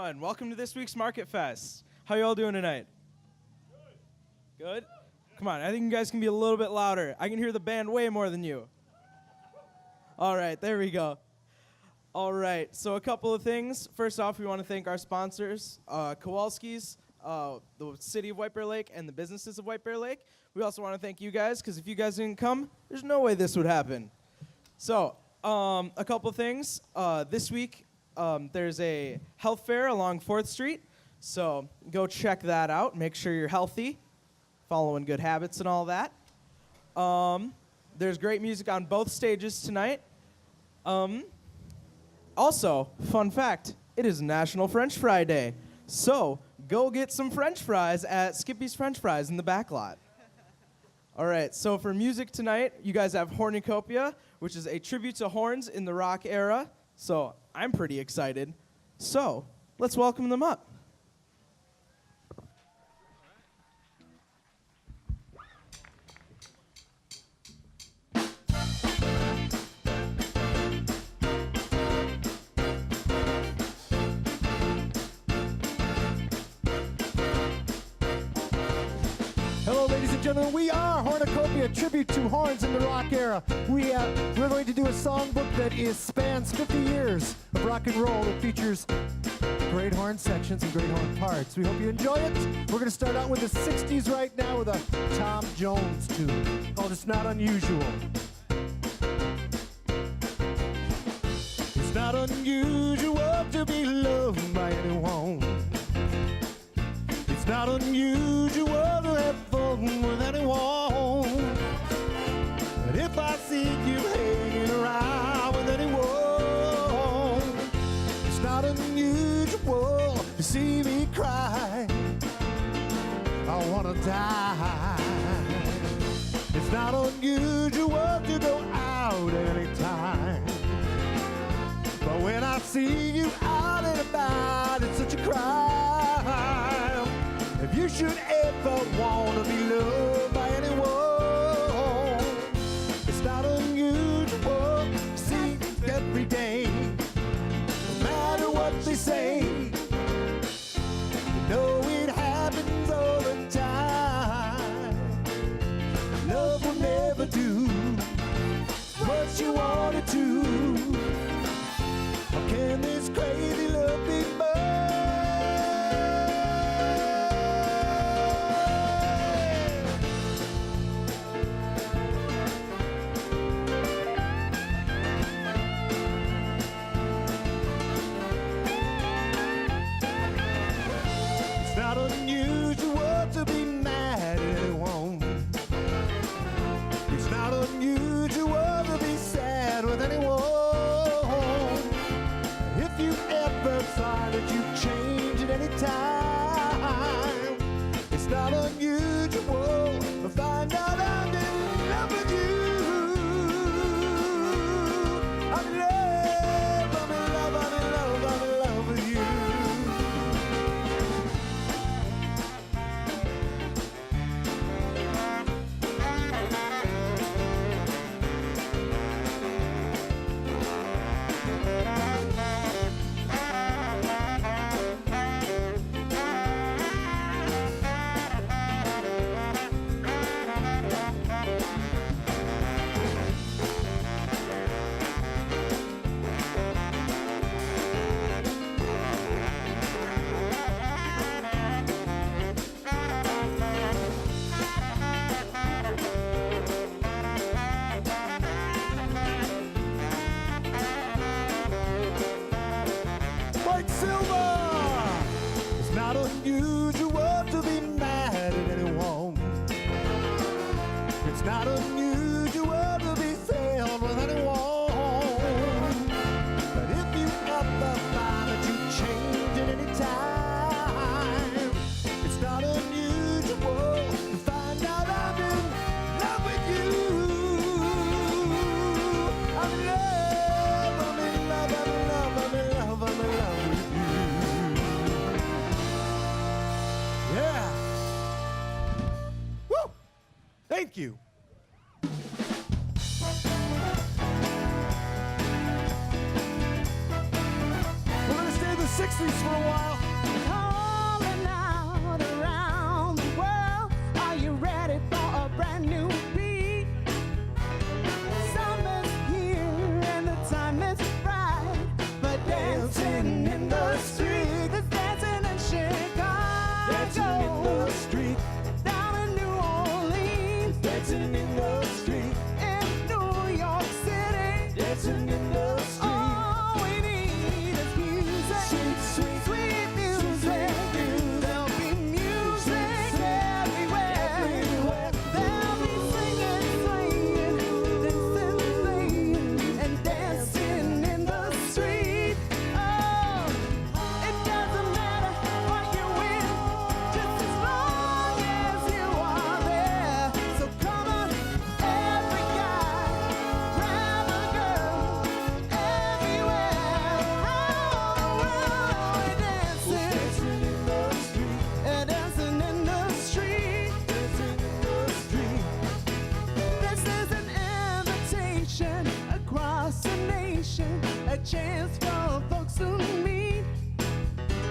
everyone. Welcome to this week's Marketfest. How y'all doing tonight? Good? Come on, I think you guys can be a little bit louder. I can hear the band way more than you. All right, there we go. All right, so a couple of things. First off, we want to thank our sponsors, Kowalski's, the City of White Bear Lake, and the businesses of White Bear Lake. We also want to thank you guys, because if you guys didn't come, there's no way this would happen. So, a couple things. This week, there's a health fair along 4th Street, so go check that out. Make sure you're healthy, following good habits and all that. There's great music on both stages tonight. Also, fun fact, it is National French Fry Day, so go get some French fries at Skippy's French Fries in the back lot. All right, so for music tonight, you guys have Hornucopia, which is a tribute to horns in the rock era. So I'm pretty excited. So let's welcome them up. Hello, ladies and gentlemen. We are Hornucopia, tribute to horns in the rock era. We're going to do a songbook that spans 50 years of rock and roll. It features great horn sections and great horn parts. We hope you enjoy it. We're going to start out with the 60s right now with a Tom Jones tune called "It's Not Unusual." It's not unusual to be loved by anyone. It's not unusual to have fun with anyone. But if I see you hanging around with anyone, it's not unusual to see me cry. I wanna die. It's not unusual to go out anytime. But when I see you out and about, it's such a crime. If you should ever want to be loved by anyone, it's not unusual to see you every day. No matter what they say, you know it happens all the time. Love will never do what you want it to. How can this crazy love be mine? It's not unusual to be mad at anyone. It's not unusual to be sad with anyone. If you ever find that you change at any time, it's not unusual to find out I'm in love with you. I'm in love, I'm in love, I'm in love, I'm in love with you. Mike Silver! It's not unusual to be mad at anyone. It's not unusual to be sad with anyone. But if you ever find that you change at any time, it's not unusual to find out I'm in love with you. I'm in love, I'm in love, I'm in love, I'm in love, I'm in love with you. Yeah. Woo! Thank you. We're going to stay in the 60s for a while. Calling out around the world. Are you ready for a brand new beat? Summer's here and the time is right for dancing in the street. There's dancing in Chicago, Dancing in the street, down in New Orleans, dancing in the street, in New York City. dancing in the street. All we need is music, Sweet, sweet, sweet music. There'll be music everywhere. They'll be singing, swinging, dancing, and dancing in the street. Oh, it doesn't matter what you win, just as long as you are there. So come on, every guy, grab a girl, everywhere. All the world, we're dancing, Dancing in the street, and dancing in the street. dancing in the street. This is an invitation across the nation, a chance for folks to meet.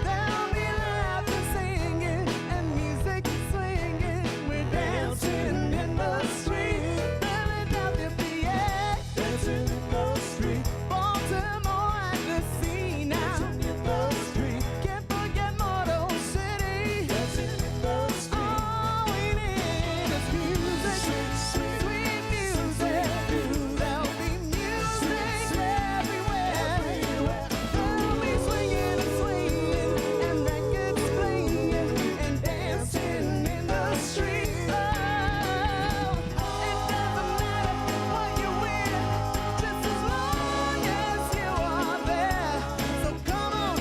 There'll be laughter, singing, and music swinging. We're dancing in the street. Philadelphia, PA, Dancing in the street, Baltimore, and DC now. dancing in the street, Can't forget Motor City. dancing in the street. All we need is music, sweet music. There'll be music everywhere. We'll be swinging and swinging, and records playing, and dancing in the street. Oh, it doesn't matter what you win, just as long as you are there. So come on,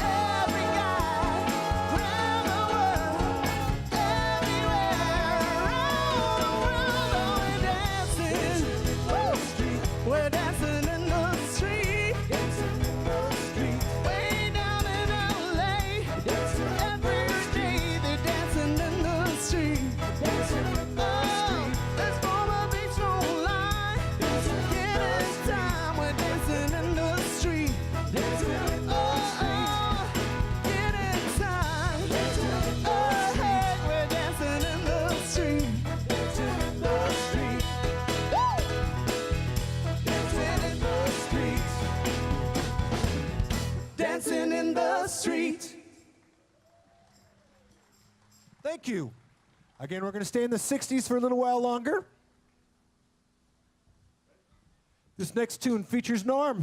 every guy, grab a word, everywhere, around the world, oh, we're dancing. Woo! We're dancing in the street, Dancing in the street, way down in LA. Every day they're dancing in the street. dancing in the Oh, street. there's Palmer Beach, no line. Get in time, we're dancing in the street. Dancing in the Oh, get in time. Oh, hey, we're dancing in the street. dancing in the street, Woo! dancing in the street. Dancing in the street. Thank you. Again, we're going to stay in the 60s for a little while longer. This next tune features Norm.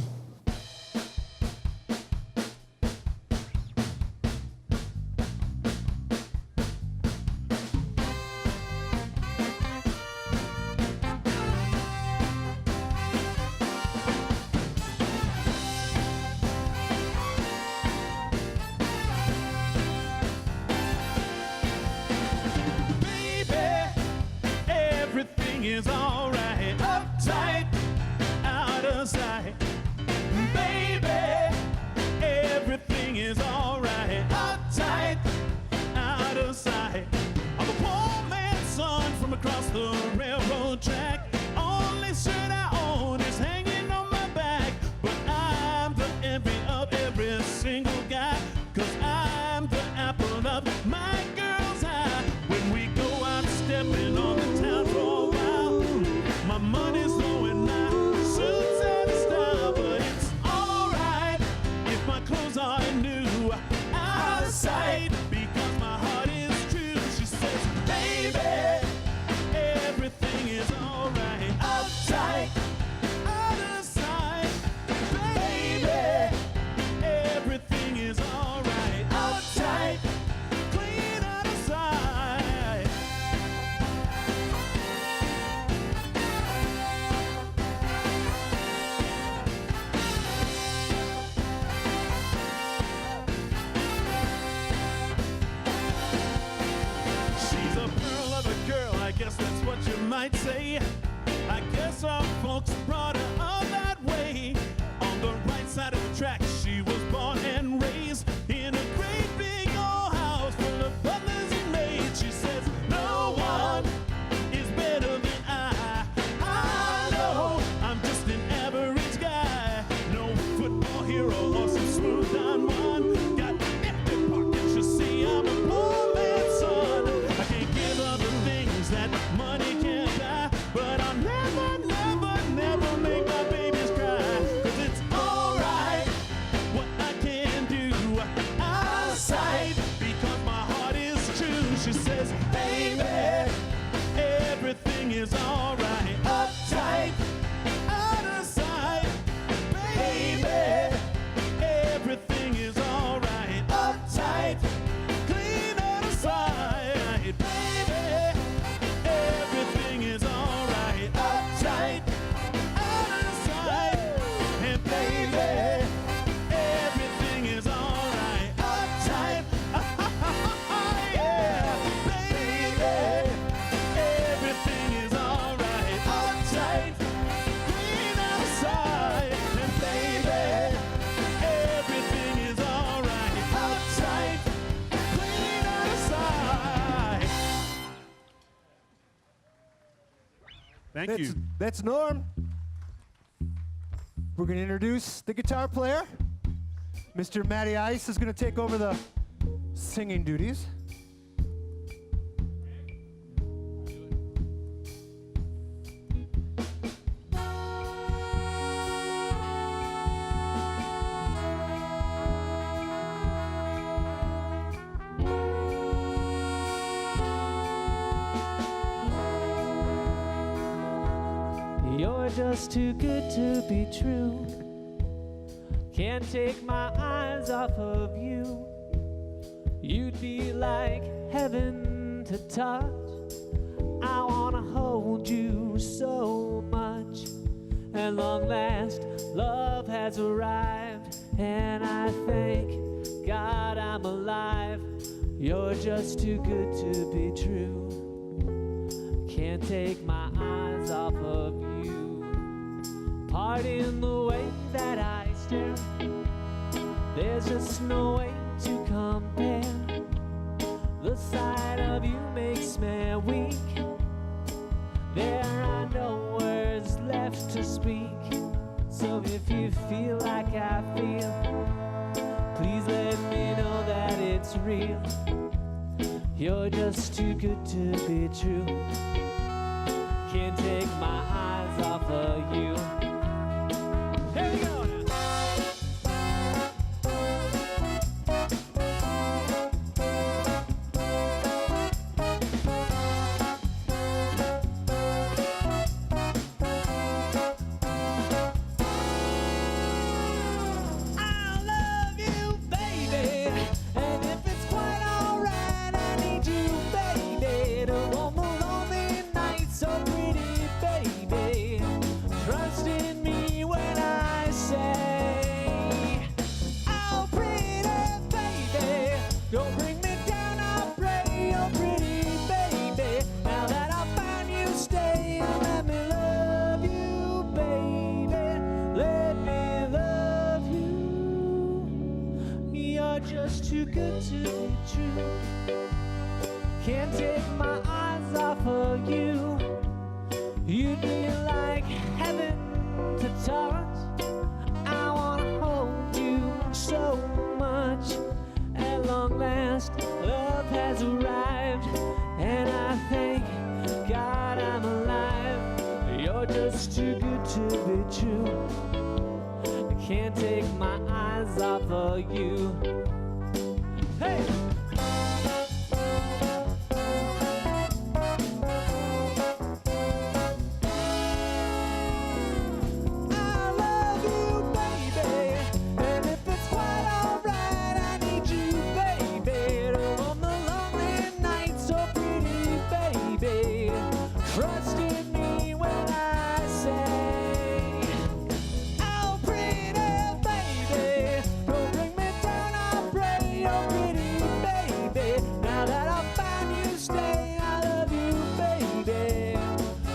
Baby, everything is alright. Uptight, out of sight. Baby, everything is alright. Uptight, out of sight. I'm a poor man's son from across the railroad track. Only shirt I own is hanging on my back. But I'm the envy of every single guy. 'Cause I'm the apple of my girl's eye. When we go out stepping on the town for a while, my money's flowing now, suits and style. But it's alright if my clothes are new, out of sight, because my heart is true. She says, baby, everything is alright. Uptight, out of sight. Baby, everything is alright. Uptight, clean out of sight. She's a pearl of a girl, I guess that's what you might say. I guess our folks brought her up that way. On the right side of the track, she was born and raised in a great big old house full of butlers and maids. She says, no one is better than I know I'm just an average guy. No football hero or some smooth on one. is alright. Uptight, out of sight, baby. Everything is alright. Uptight, clean out of sight, baby. Everything is alright. Uptight, out of sight, and baby, everything is alright. Uptight, yeah, baby, everything is alright. Uptight, clean out of sight, and baby, everything is alright. Uptight, clean out of sight. Thank you. That's Norm. We're going to introduce the guitar player. Mr. Matty Ice is going to take over the singing duties. You're just too good to be true. Can't take my eyes off of you. You'd be like heaven to touch. I wanna hold you so much. At long last, love has arrived, and I thank God I'm alive. You're just too good to be true. Can't take my eyes off of you. Pardon the way that I stare. There's just no way to compare. The sight of you makes me weak. There are no words left to speak. So if you feel like I feel, please let me know that it's real. You're just too good to be true. Can't take my eyes off of you. Here we go now. I love you, baby, and if it's quite alright, I need you, baby, to warm the lonely nights so pretty, baby. Trust in me when I say, oh, pretty baby, don't bring me down, I pray, oh, pretty baby. Now that I found you, stay and let me love you, baby. Let me love you. You're just too good to be true. Can't take my eyes off of you. You'd be like heaven to touch. I wanna hold you so much. At long last, love has arrived, and I thank God I'm alive. You're just too good to be true. I can't take my eyes off of you. Hey! I love you, baby, and if it's quite alright, I need you, baby, to warm the lonely nights so pretty, baby. Trust in me when I say, oh, pretty baby, don't bring me down, I pray, oh, pretty baby. Now that I found you, stay, I love you, baby.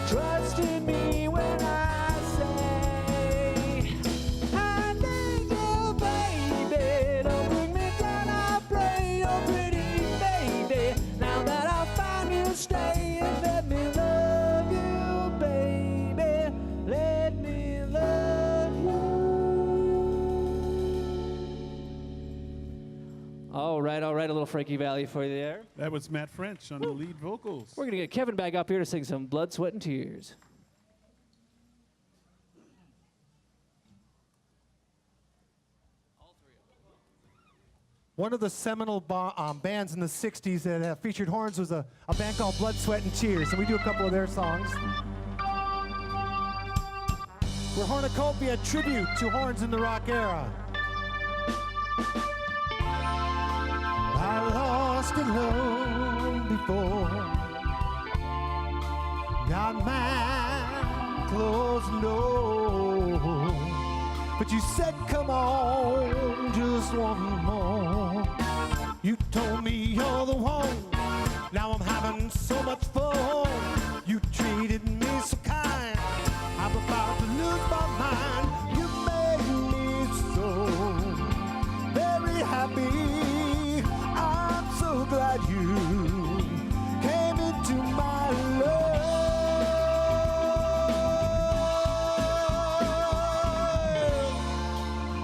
Trust in me when I say, I need you, baby. Don't bring me down, I pray, oh, pretty baby. Now that I found you, stay and let me love you, baby. Let me love you. All right, a little Frankie Valli for you there. That was Matt French on the lead vocals. We're gonna get Kevin back up here to sing some Blood, Sweat, and Tears. One of the seminal bands in the 60s that featured horns was a band called Blood, Sweat, and Tears, and we do a couple of their songs. We're Hornucopia, tribute to horns in the rock era. I lost a love before, got mad, closed the door. But you said, come on, just one more. You told me you're the one. Now I'm having so much fun. You treated me so kind. I'm about to lose my mind. You made me so very happy. I'm so glad you came into my life.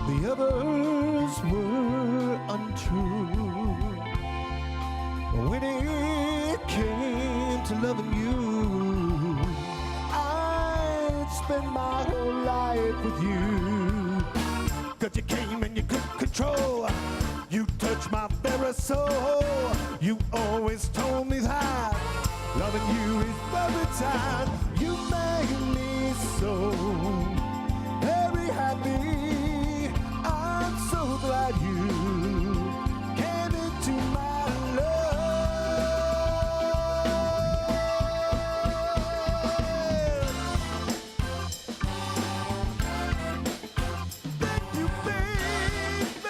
The others were untrue when it came to loving you. I'd spend my whole life with you, 'cause you came and you took control. You touched my very soul. You always told me that loving you is every time. You made me so very happy. I'm so glad you came into my life. Thank you, baby.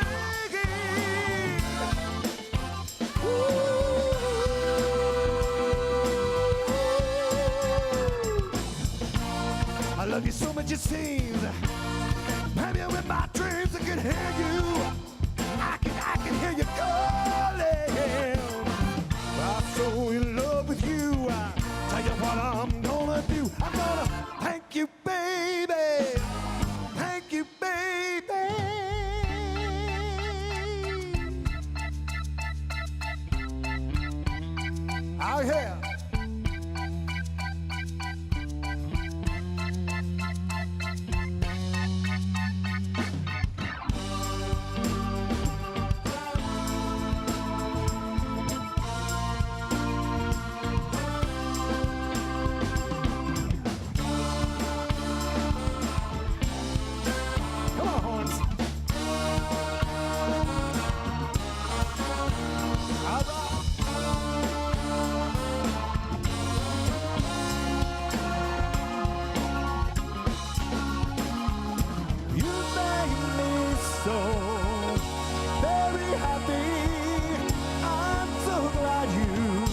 I love you so much it seems. Maybe with my dreams I can hear you. I can hear you calling. I'm so in love with you. I tell you what I'm gonna do. I'm gonna thank you, baby. Thank you, baby. Out here. Come on, horns. All right. You made me so very happy. I'm so glad you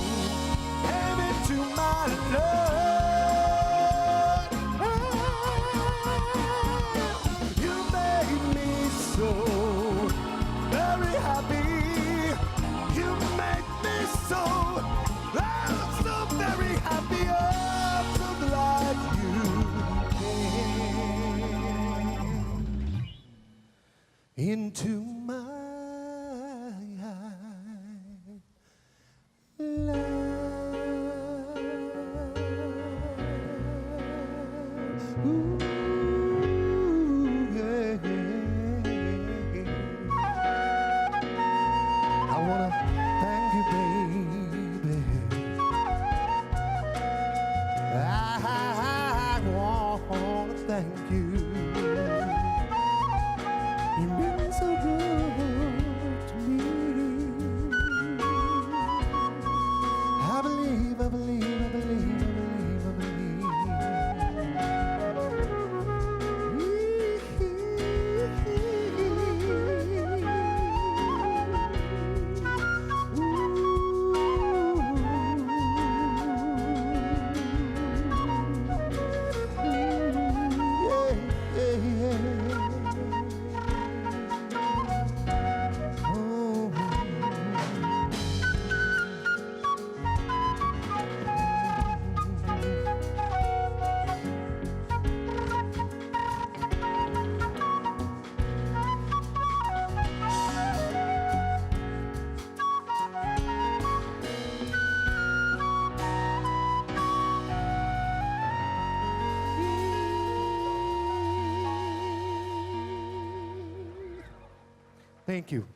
came into my life. You made me so very happy. You make me so, I'm so very happy. I'm so glad you came into my life. Ooh, yeah. I wanna thank you, baby. I wanna thank you. You've been so good to me. I believe, I believe, I believe, I believe, I Thank you.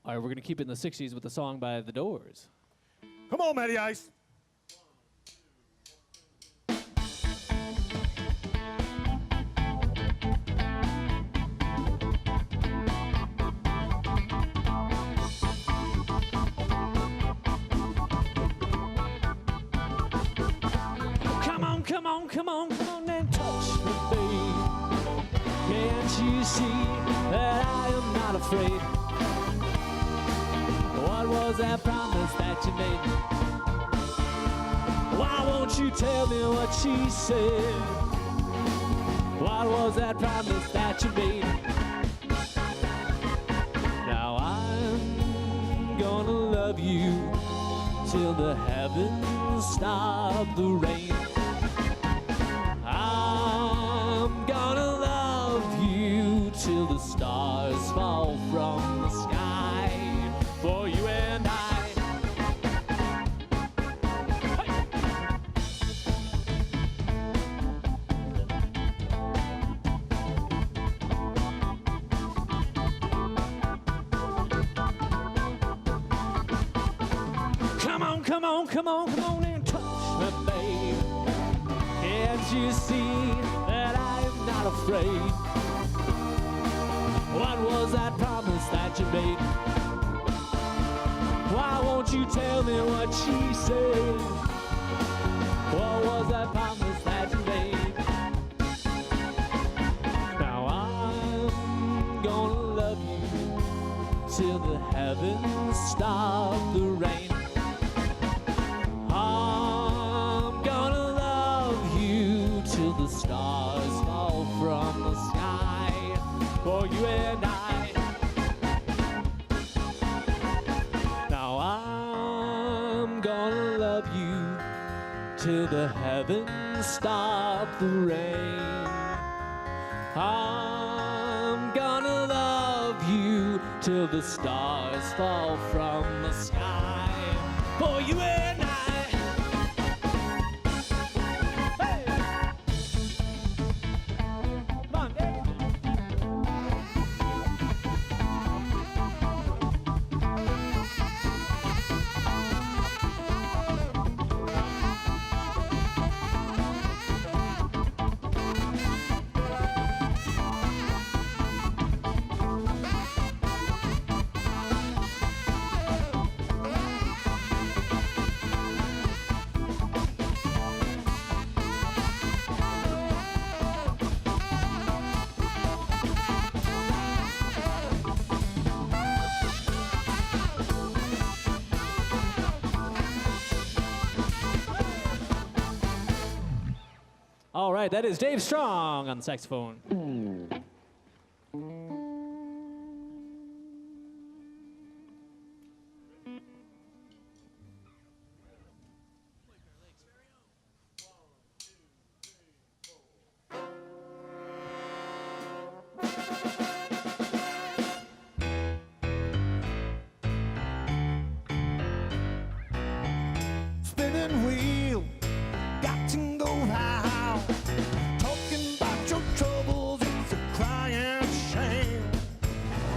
All right, we're going to keep it in the 60s with a song by The Doors. Come on, Matty Ice. Come on, come on, come on, come on and touch me, babe. Can't you see that I am not afraid? What was that promise that you made? Why won't you tell me what she said? What was that promise that you made? Now I'm gonna love you till the heavens stop the rain. I'm gonna love you till the stars fall from the sky for you and I. Come on, come on, come on, come on and touch me, babe. Can't you see that I am not afraid? What was that promise that you made? Why won't you tell me what she said? What was that promise that you made? Now I'm gonna love you till the heavens stop the rain. I'm gonna love you till the stars fall from the sky for you and I. Now I'm gonna love you till the heavens stop the rain. I'm gonna love you till the stars fall from the sky for you and I. All right, that is Dave Strong on the saxophone. Spinning wheel, got to go round. Talking about your troubles, it's a crying shame.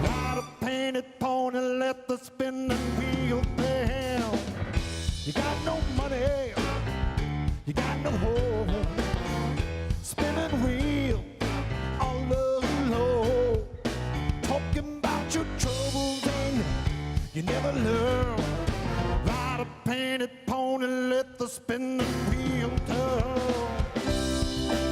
Ride a painted pony, let the spinning wheel down. You got no money, you got no home. Spinning wheel, all alone. Talking about your troubles and you never learn. Ride a painted pony, let the spinning wheel turn.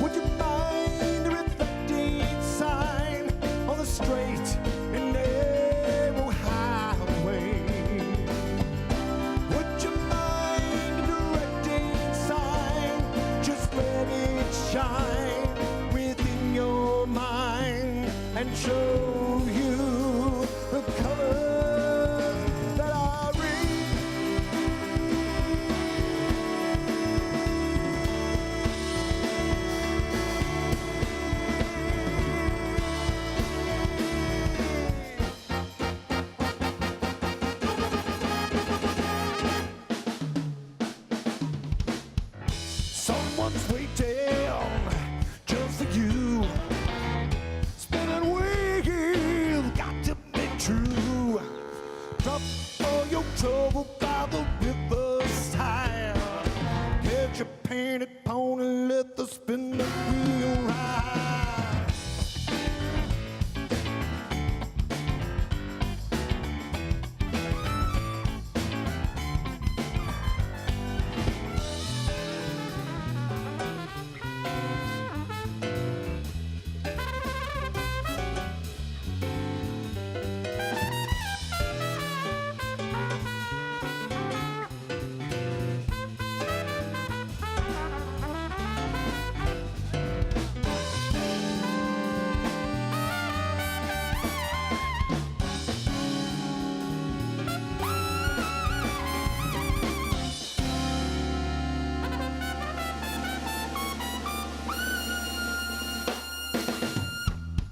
Would you mind the reflecting sign on the straight and narrow highway? Would you mind the directing sign? Just let it shine within your mind and show you the colors that are real. Someone's waiting just for you. Spinning wheel. painted pony, let the spin the wheel ride.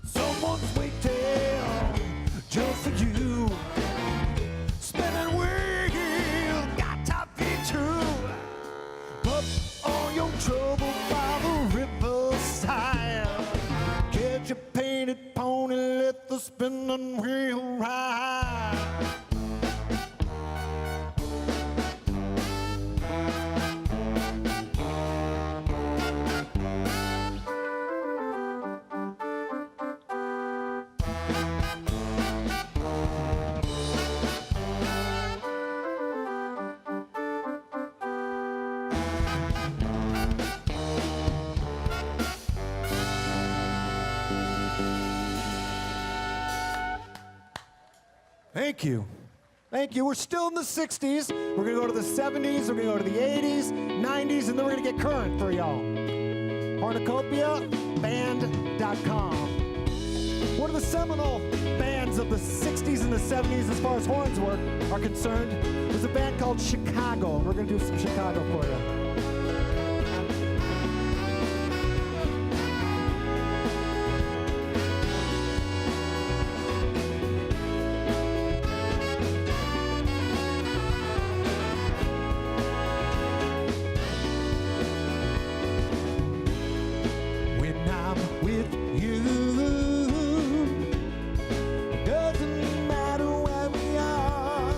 Someone's waiting just for you. Spinning wheel, got top feet too. Up on your trouble by the riverside. Get your painted pony, let the spinning wheel ride. Thank you. Thank you. We're still in the 60s. We're going to go to the 70s. We're going to go to the 80s, 90s, and then we're going to get current for y'all. Hornucopia.band.com. One of the seminal bands of the 60s and the 70s as far as horns are concerned was a band called Chicago. We're going to do some Chicago for you. When I'm with you, doesn't matter where we are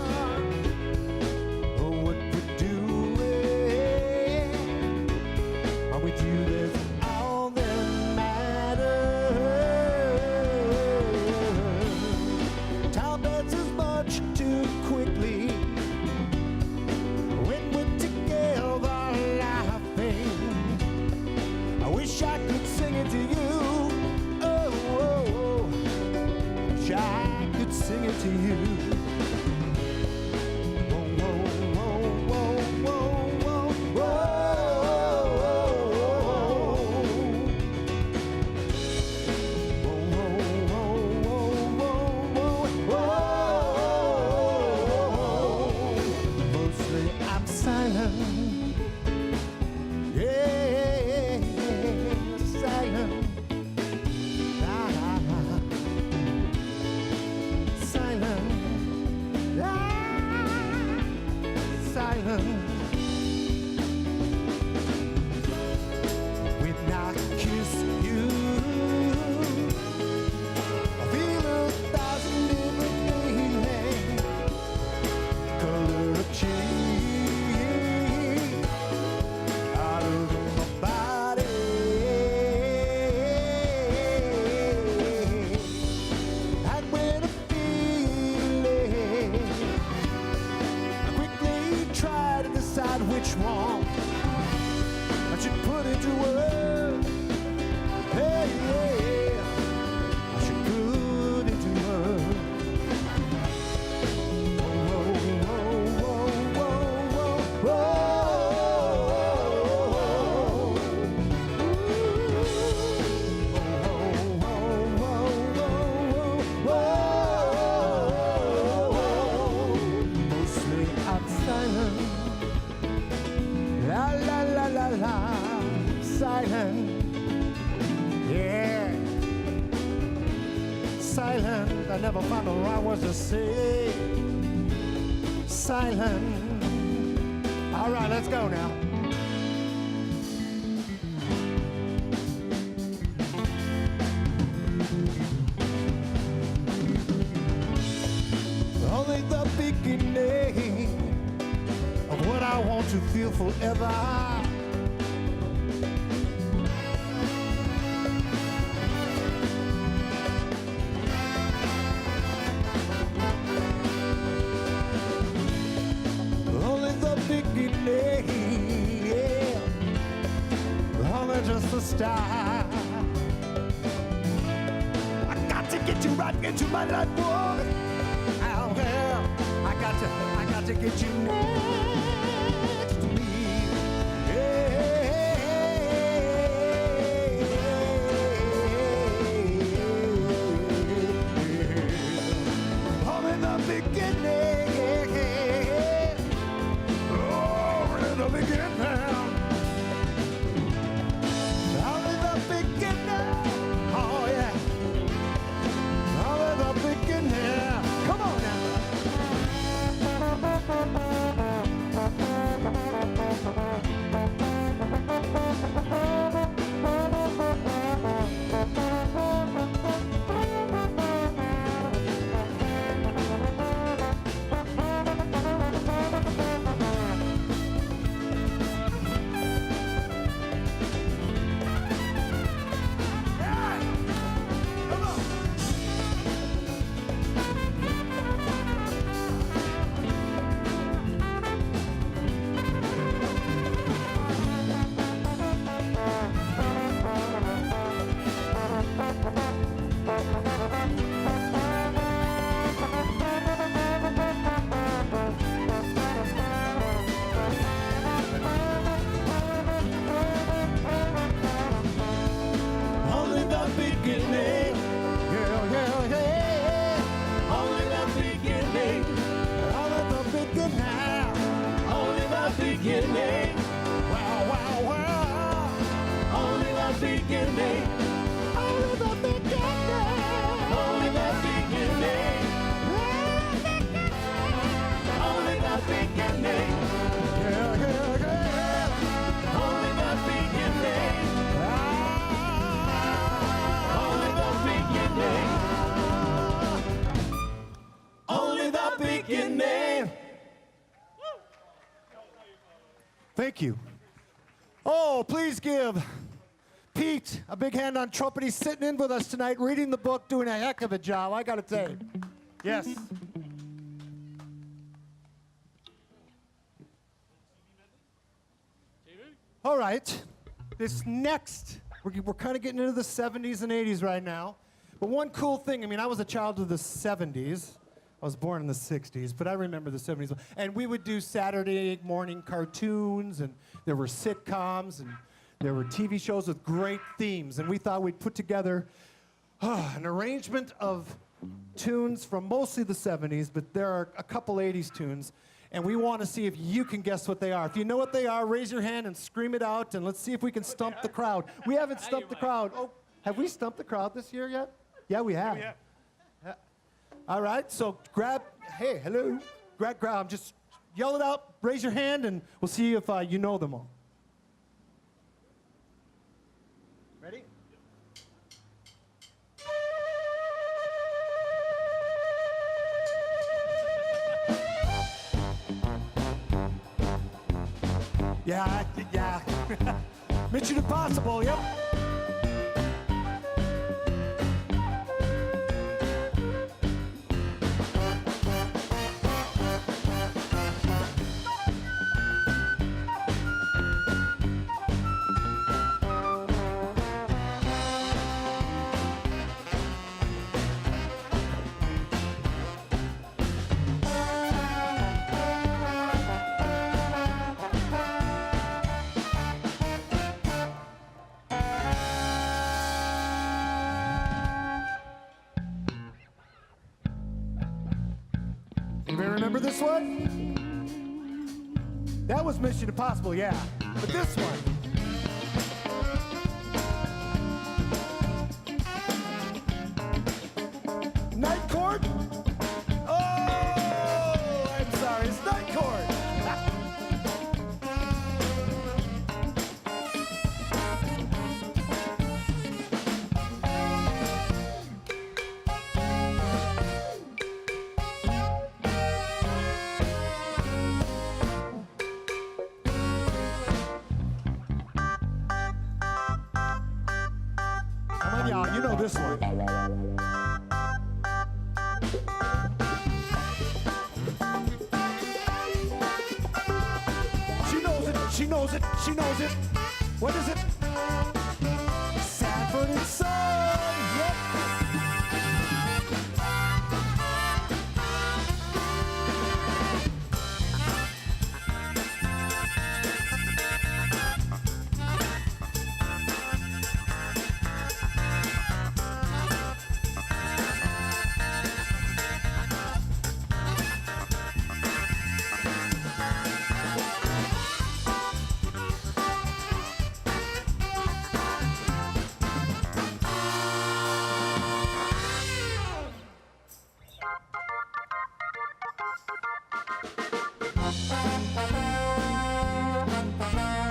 or what we're doing. I'm with you, that's all that matters. Time passes much too quickly when we're together laughing. I wish I could sing it to you. Oh, oh, oh. Wish I could sing it to you. Whoa, whoa, whoa, whoa, whoa, whoa, whoa. Mostly I'm silent. Yeah, silent. Silent. Silent. When I kiss you, I feel 1,000 different feelings. Color of cheek out of my body. And when I feel it, I quickly try to decide which one I should put into words. Hey, yeah, I should put into words. Whoa, whoa, whoa, whoa, whoa, Mostly I'm silent. La la la la la, silent. Yeah, silent. I never found the right words to say. Silent. All right, let's go now. Only the beginning of what I want to feel forever. just the start. I got to get you right into my life, woman. Oh, well, I got to get you next to me. Home in the beginning. Oh, in the beginning. Home in the beginning. Oh, yeah. Home in the beginning. Come on now. Only the beginning. Yeah, yeah, yeah. Only the beginning. Only the beginning. Only the beginning. Wow, wow, wow. Only the beginning. Only the beginning. Only the beginning. Only the beginning. Yeah, yeah, yeah. Only the beginning. Only the beginning. Only the beginning. Thank you. Oh, please give Pete a big hand on trumpet. He's sitting in with us tonight, reading the book, doing a heck of a job, I gotta say. Yes. All right. This next, we're kind of getting into the 70s and 80s right now. But one cool thing, I mean, I was a child of the 70s. I was born in the 60s, but I remember the 70s. And we would do Saturday morning cartoons, and there were sitcoms, and there were TV shows with great themes. And we thought we'd put together an arrangement of tunes from mostly the 70s, but there are a couple 80s tunes. And we want to see if you can guess what they are. If you know what they are, raise your hand and scream it out, and let's see if we can stump the crowd. We haven't stumped the crowd. Oh, have we stumped the crowd this year yet? Yeah, we have. Yeah. All right, so grab, hey, hello. Grab, just yell it out, raise your hand, and we'll see if you know them all. Ready? Yeah. Mission Impossible, yep. Anybody remember this one? That was Mission Impossible, yeah. But this one. Night Court? Oh, I'm sorry, it's Night Court. Come on, y'all, you know this one. She knows it. What is it? burning sun. Yep.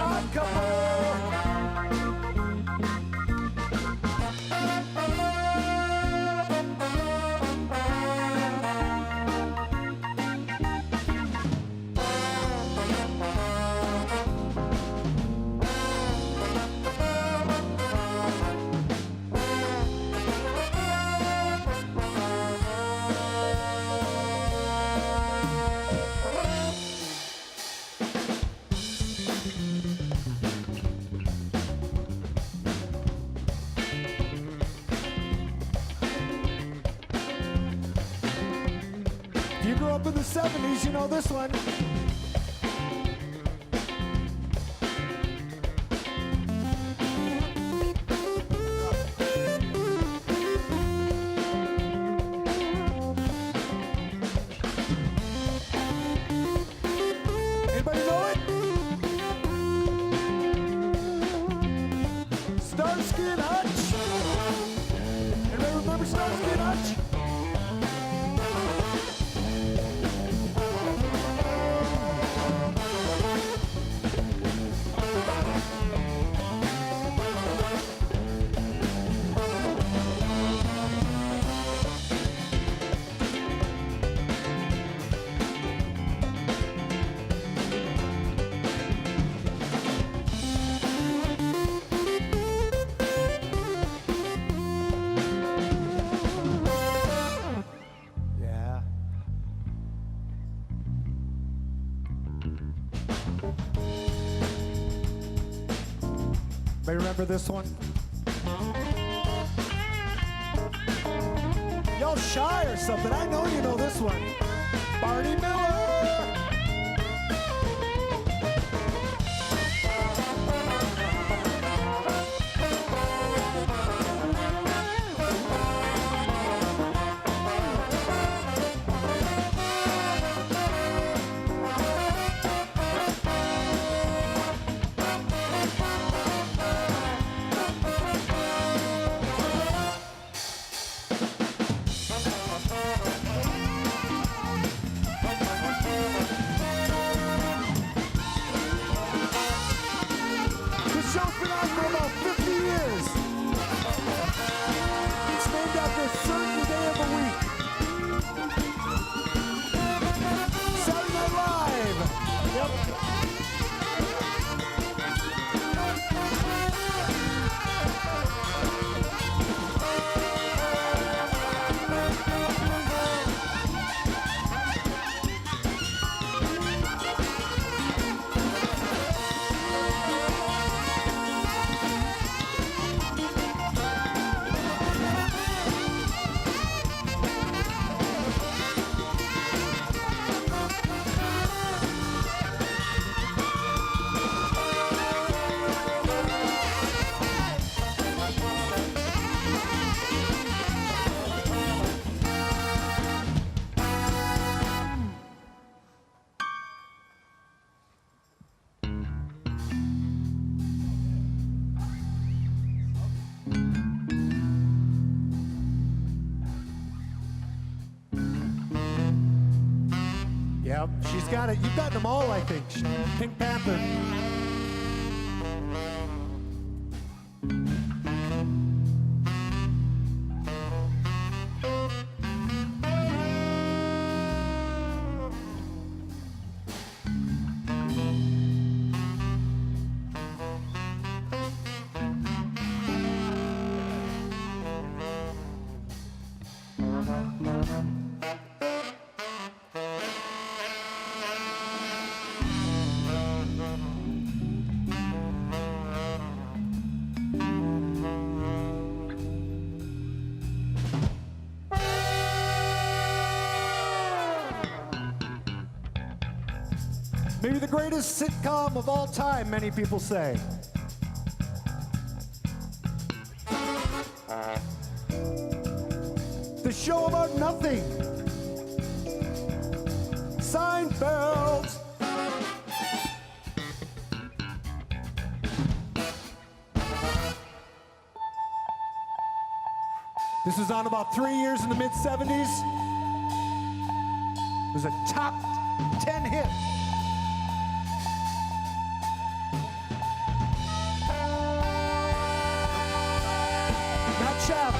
Odd couple. If you grew up in the 70s, you know this one. Anybody know it? Starsky and Hutch. Anybody remember Starsky and Hutch? Yeah. May remember this one? Y'all shy or something? I know you know this one. Barney Miller. This show's been on for about 50 years. It's named after a certain day of the week. Saturday Night Live. Yep. Yep, she's got it. You've got them all, I think. Pink Panther. Maybe the greatest sitcom of all time, many people say. The show about nothing. Seinfeld. This was on about 3 years in the mid-70s. It was a top 10 hit. Not Shaft.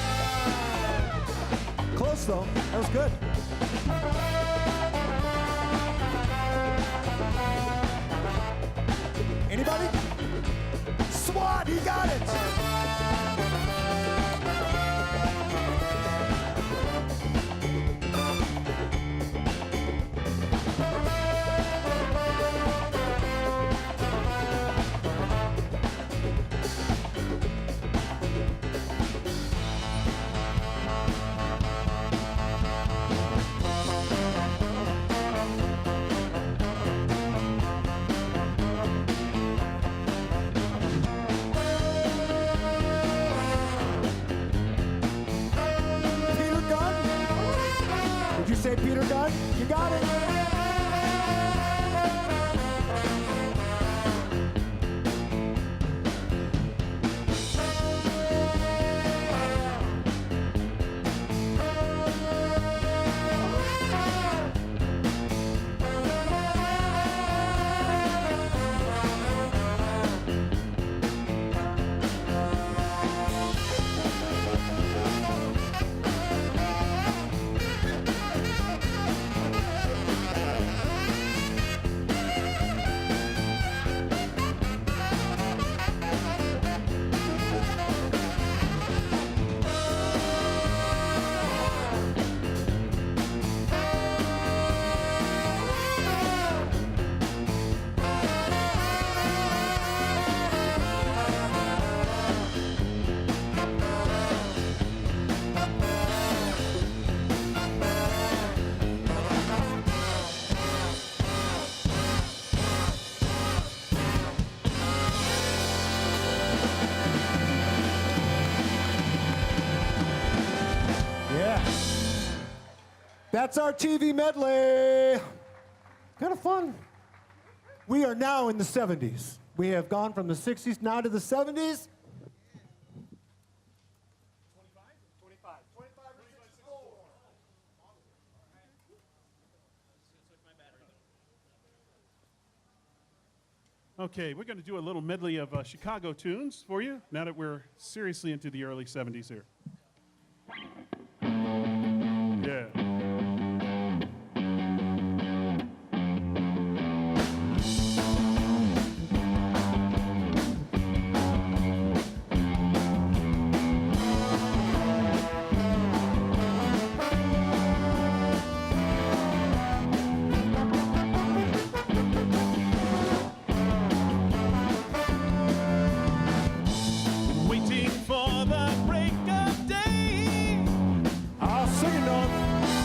Close though, that was good. Anybody? SWAT, he got it! Say Peter Gunn, you got it. That's our TV medley. Kind of fun. We are now in the 70s. We have gone from the 60s now to the 70s. 25. Okay, we're going to do a little medley of Chicago tunes for you now that we're seriously into the early 70s here. Yeah. I'll sing it on.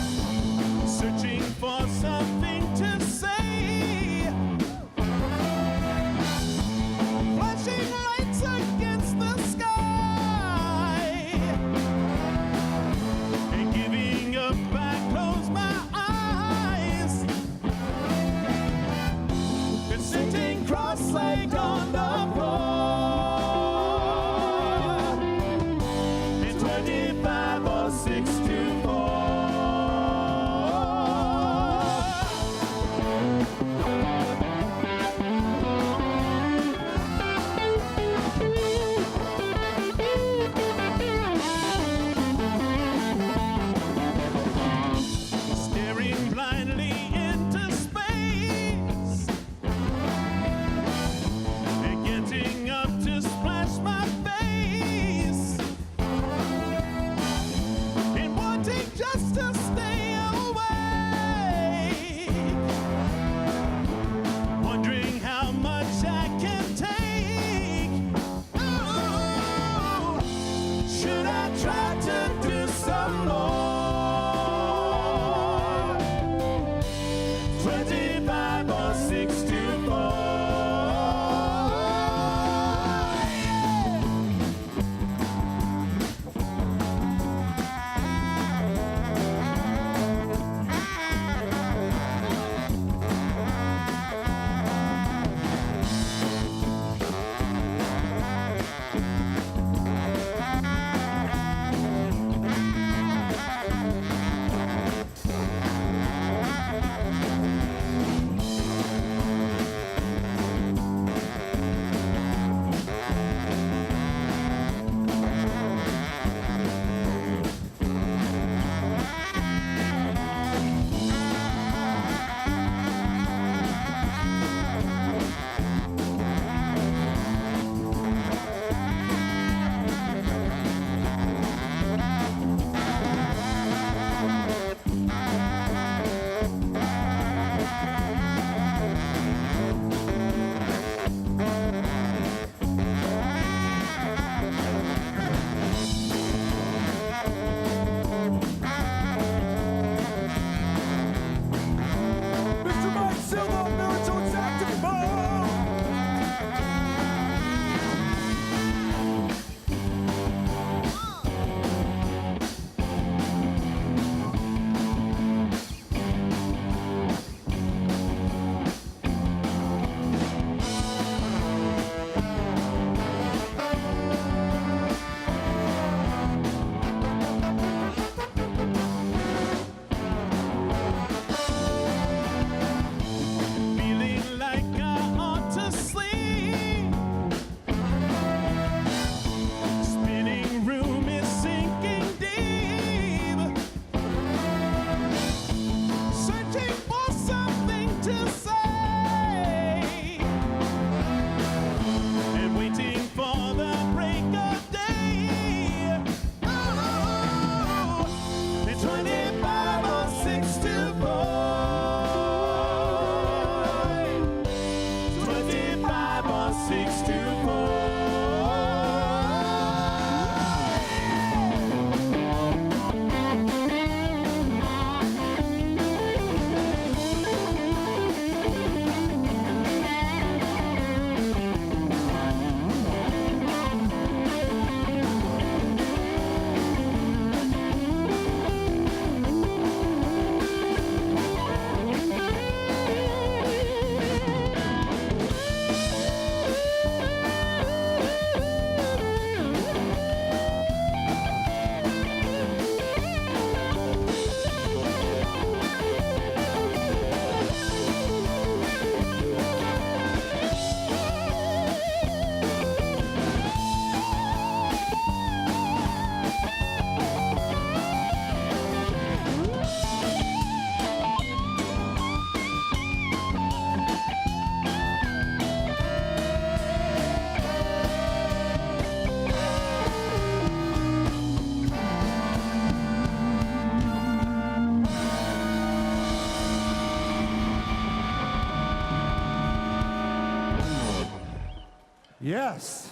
Yes.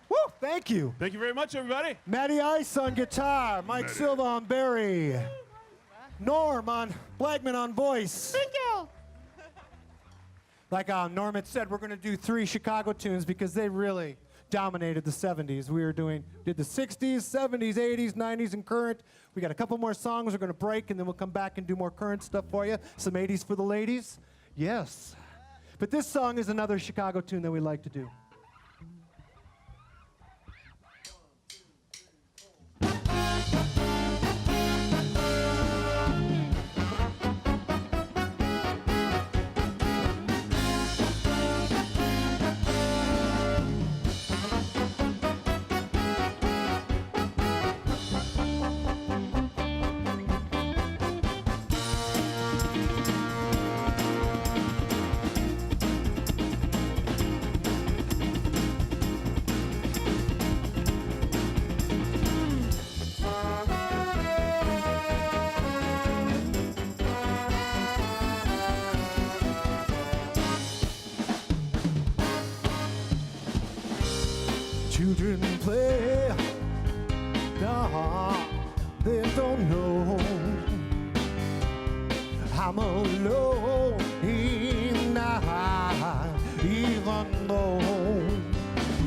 Woo, thank you. Thank you very much, everybody. Matty Ice on guitar, Mike Silva on Barry, Norm on Blackman on voice. Thank you. Like Norm had said, we're going to do 3 Chicago tunes because they really dominated the 70s. We did the 60s, 70s, 80s, 90s, and current. We got a couple more songs we're going to break, and then we'll come back and do more current stuff for you. Some 80s for the ladies. Yes. But this song is another Chicago tune that we like to do. Children play, they don't know I'm alone in night, even though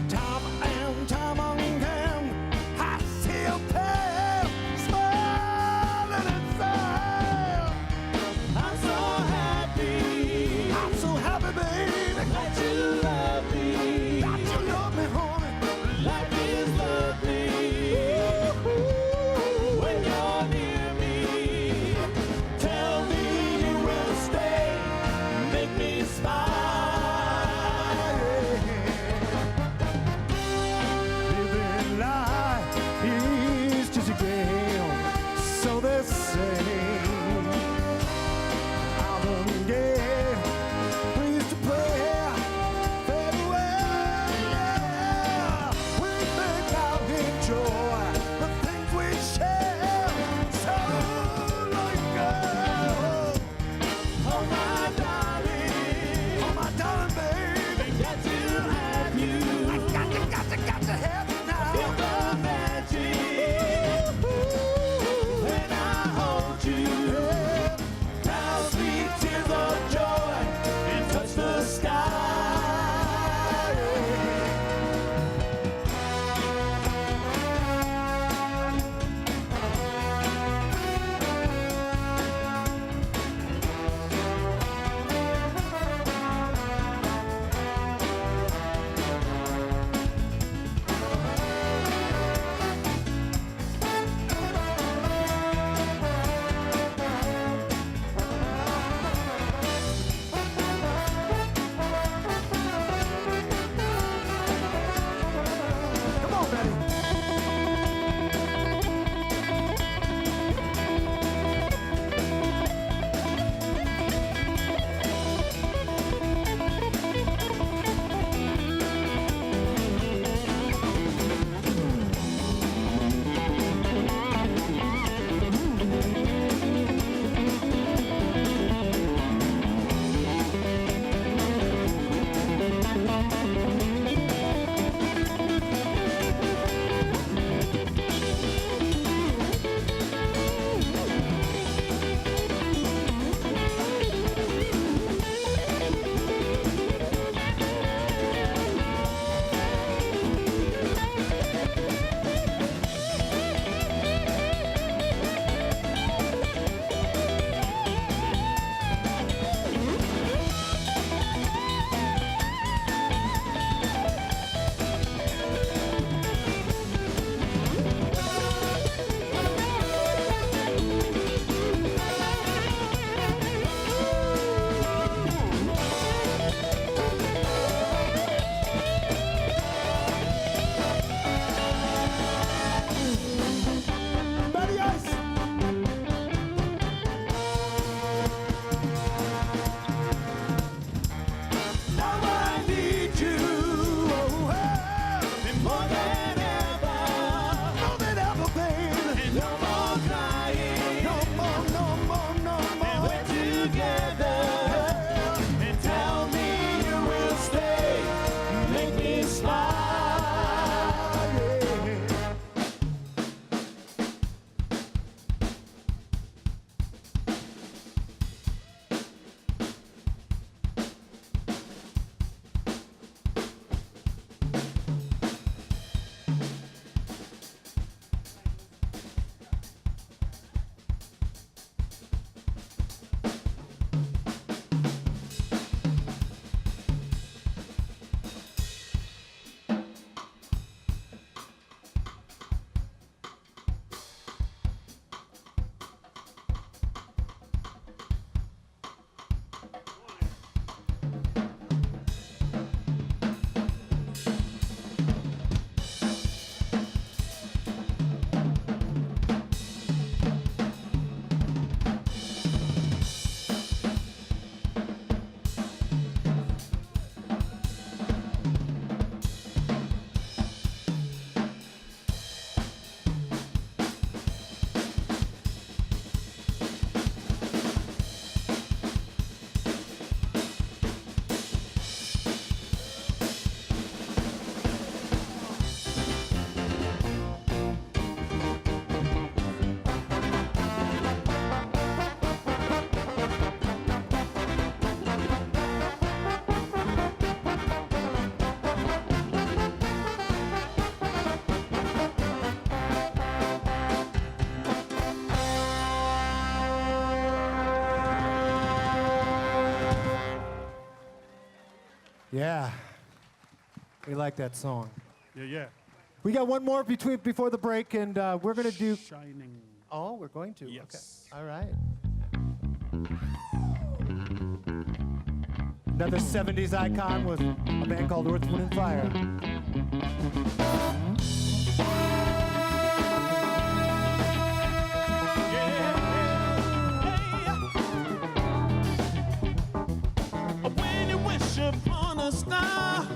time and time again I still pay, smiling inside. I'm so happy, baby, That you love me. that you love me, honey. Life is lovely when you're near me. Tell me you will stay. Yeah. We like that song. Yeah, yeah. We got one more before the break, and we're going to do... Shining. Oh, we're going to? Yes. Okay. All right. Another 70s icon with a band called Earth, Wind, and Fire. When you wish upon a star,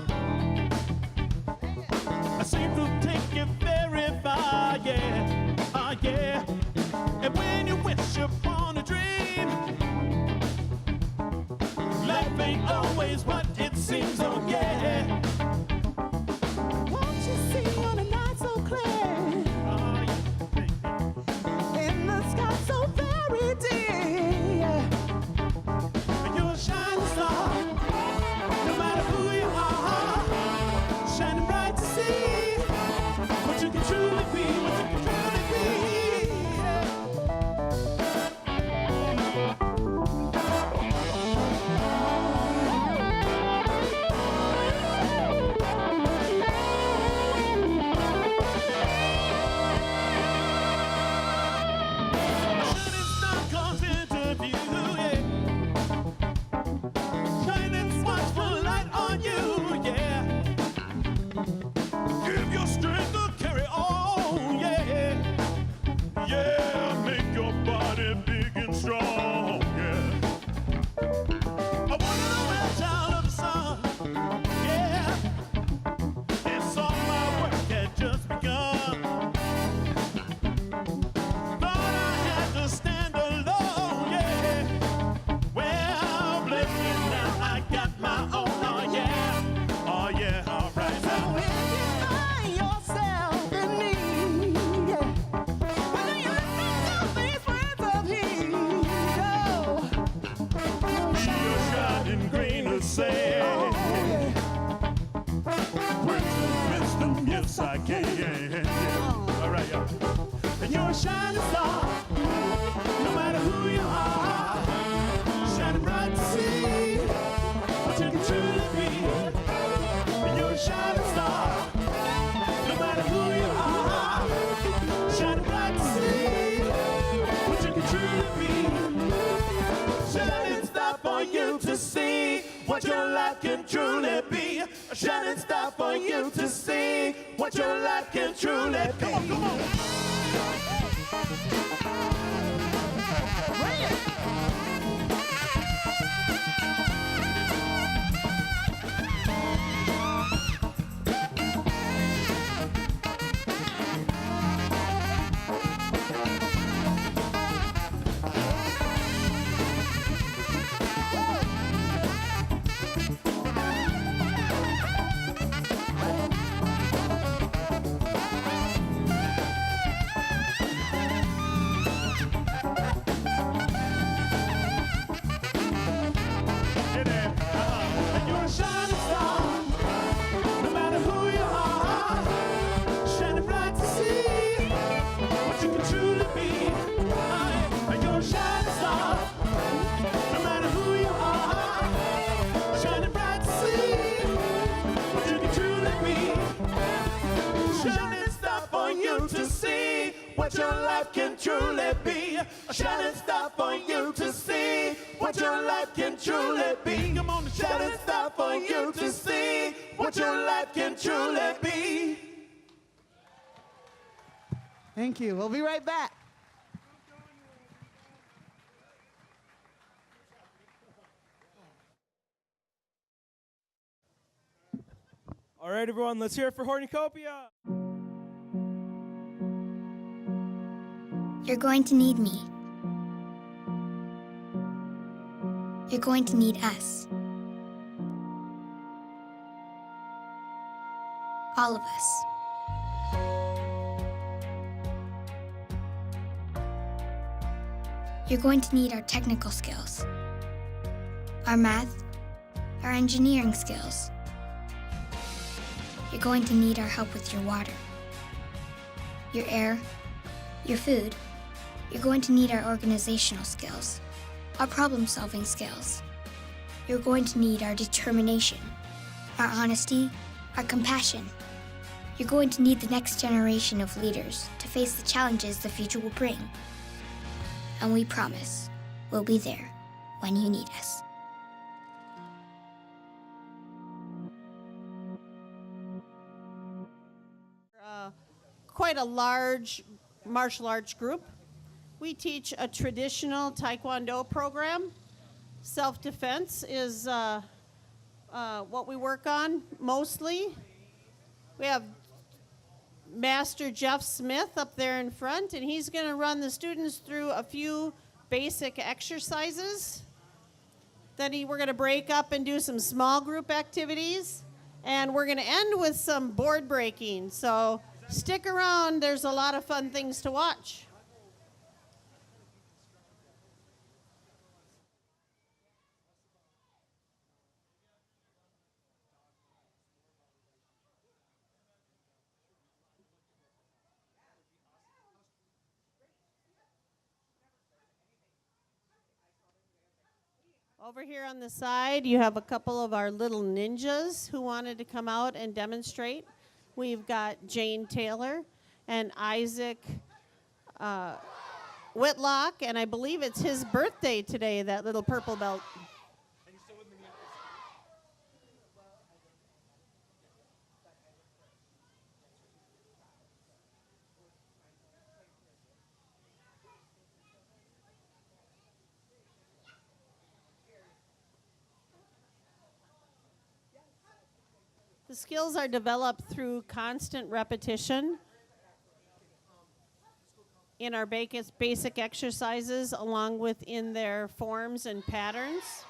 I seem to take it very far, yeah, yeah. And when you wish upon a dream, life ain't always what it seems, oh yeah. Won't you see on a night so clear, Oh, yeah. in the sky so very dear? You're a shining star, no matter who you are, shining bright to see what you can truly be, what you can truly be. Shining star comes into view, yeah. Shining watchful light on you, yeah. Give your strength to carry on, yeah. Yeah, make your body big and strong, yeah. I wanna know that child of the sun, yeah. It's all my work had just begun. Thought I had to stand alone, yeah. Well, bless me now, I got my own, oh yeah, all right So now. if you find yourself in need, whether you're listening to these words of heat, Be a shining grain of sand. Words of wisdom, yes I can. All right, y'all. And you're a shining star, no matter who you are, shining bright to see what you can truly be. And you're a shining star, no matter who you are, shining bright to see what you can truly be. Shining star for you to see what your life can truly be. A shining star for you to see what your life can truly be. Come on, come on. And you're a shining star, no matter who you are, shining bright to see what you can truly be. And you're a shining star, no matter who you are, shining bright to see what you can truly be. Shining star for you to see what your life can truly be. A shining star for you to see what your life can truly be. Come on, a shining star for you to see what your life can truly be. Thank you. We'll be right back. All right, everyone, let's hear it for Hornucopia. You're going to need me. You're going to need us. All of us. You're going to need our technical skills, our math, our engineering skills. You're going to need our help with your water, your air, your food. You're going to need our organizational skills, our problem-solving skills. You're going to need our determination, our honesty, our compassion. You're going to need the next generation of leaders to face the challenges the future will bring. And we promise we'll be there when you need us. Quite a large martial arts group. We teach a traditional Taekwondo program. Self-defense is what we work on mostly. We have Master Jeff Smith up there in front, and he's going to run the students through a few basic exercises. Then we're going to break up and do some small group activities, and we're going to end with some board breaking. So stick around, there's a lot of fun things to watch. Over here on the side, you have a couple of our little ninjas who wanted to come out and demonstrate. We've got Jane Taylor and Isaac Whitlock, and I believe it's his birthday today, that little purple belt. The skills are developed through constant repetition in our basic exercises, along with in their forms and patterns.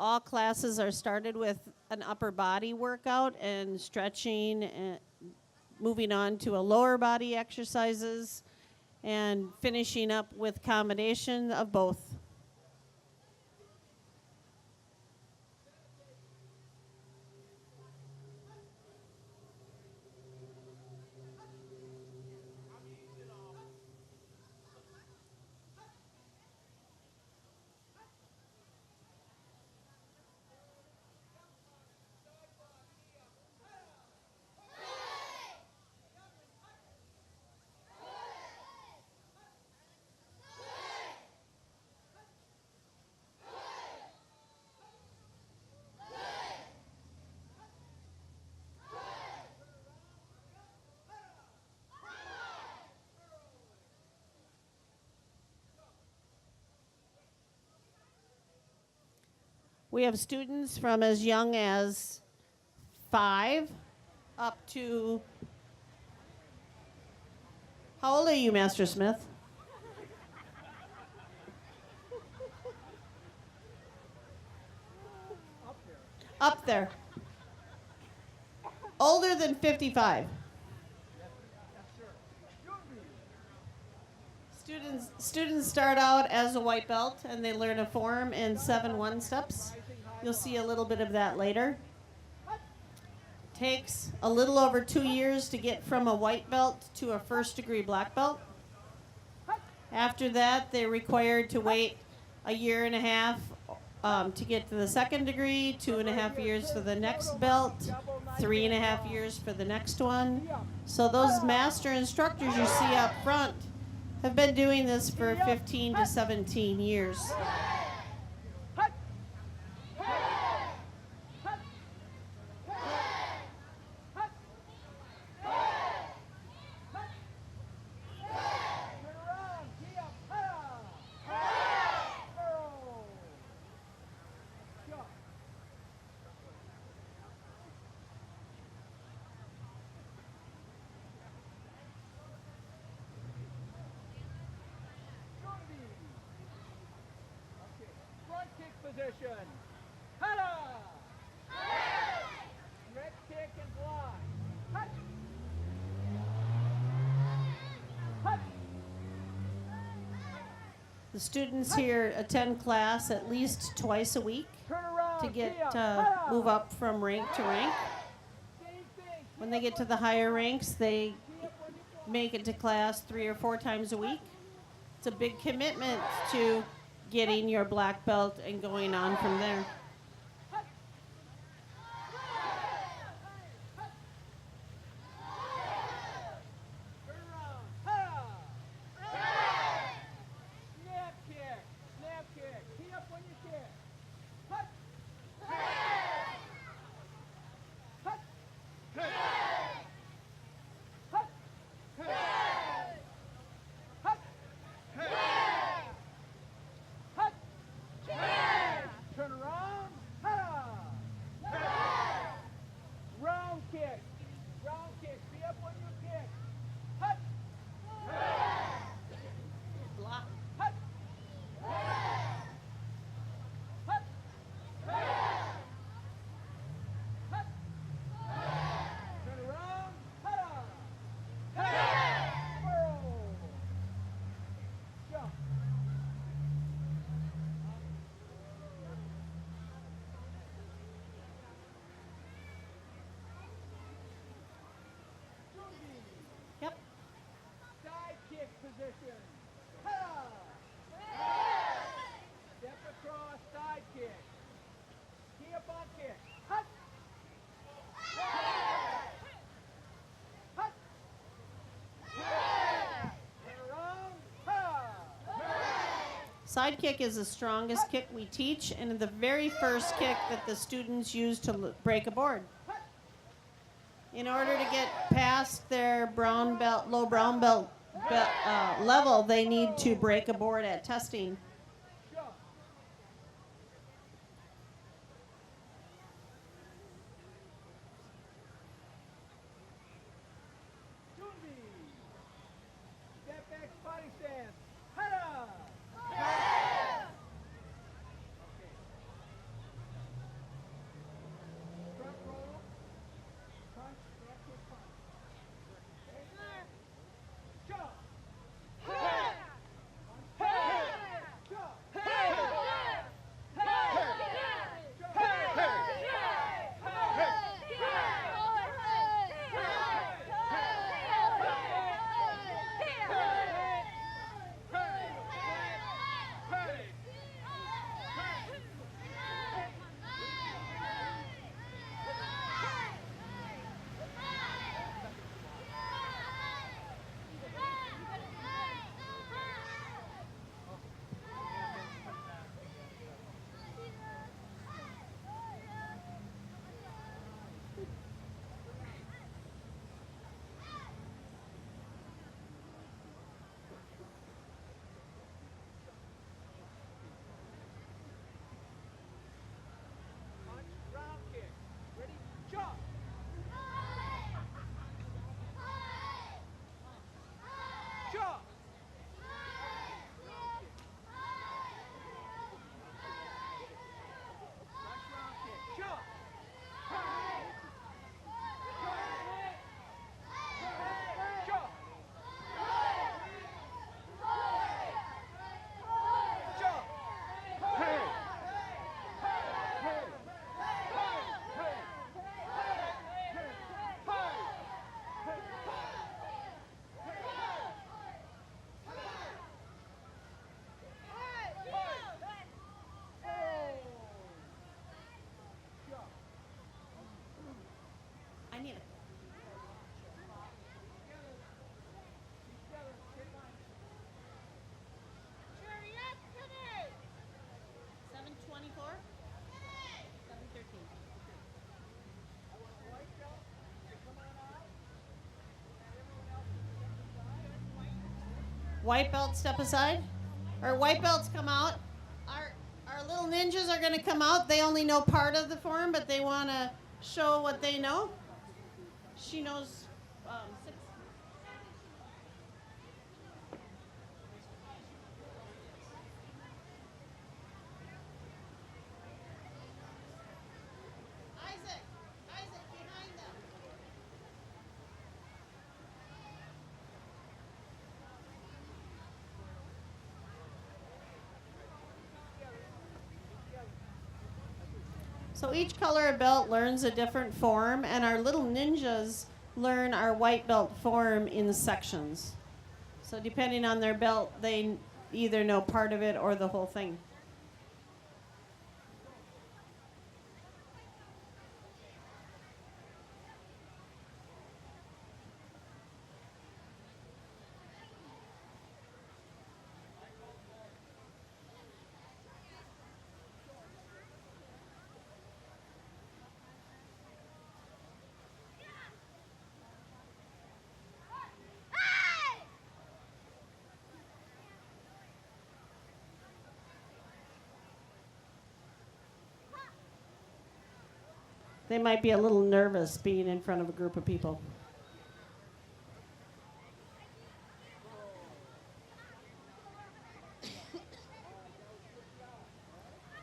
All classes are started with an upper body workout and stretching and moving on to a lower body exercises and finishing up with combination of both. We have students from as young as 5 up to, how old are you, Master Smith? Up there. Older than 55. Students start out as a white belt and they learn a form in 7 1-steps. You'll see a little bit of that later. Takes a little over 2 years to get from a white belt to a first-degree black belt. After that, they're required to wait a year and a half to get to the second degree, 2.5 years for the next belt, 3.5 years for the next one. So those master instructors you see up front have been doing this for 15 to 17 years. Position. Hada! Red kick and fly. The students here attend class at least twice a week to get move up from rank to rank. When they get to the higher ranks, they make it to class 3 or 4 times a week. It's a big commitment to getting your black belt and going on from there. Yep. Side kick position. Ha! Step across, side kick. Key up on kick. Hut! Hut! Turn around. Ha! Side kick is the strongest kick we teach, and the very first kick that the students use to break a board. In order to get past their brown belt, low brown belt level, they need to break a board at testing. Step back, spotting stance. Hada! Front roll. Punch, back kick, punch. Jump. I need it. $7.24. $7.13. White belts step aside. Our white belts come out. Our little ninjas are going to come out. They only know part of the form, but they want to show what they know. She knows 6. Isaac, behind them. So each color belt learns a different form, and our little ninjas learn our white belt form in sections. So depending on their belt, they either know part of it or the whole thing. They might be a little nervous being in front of a group of people.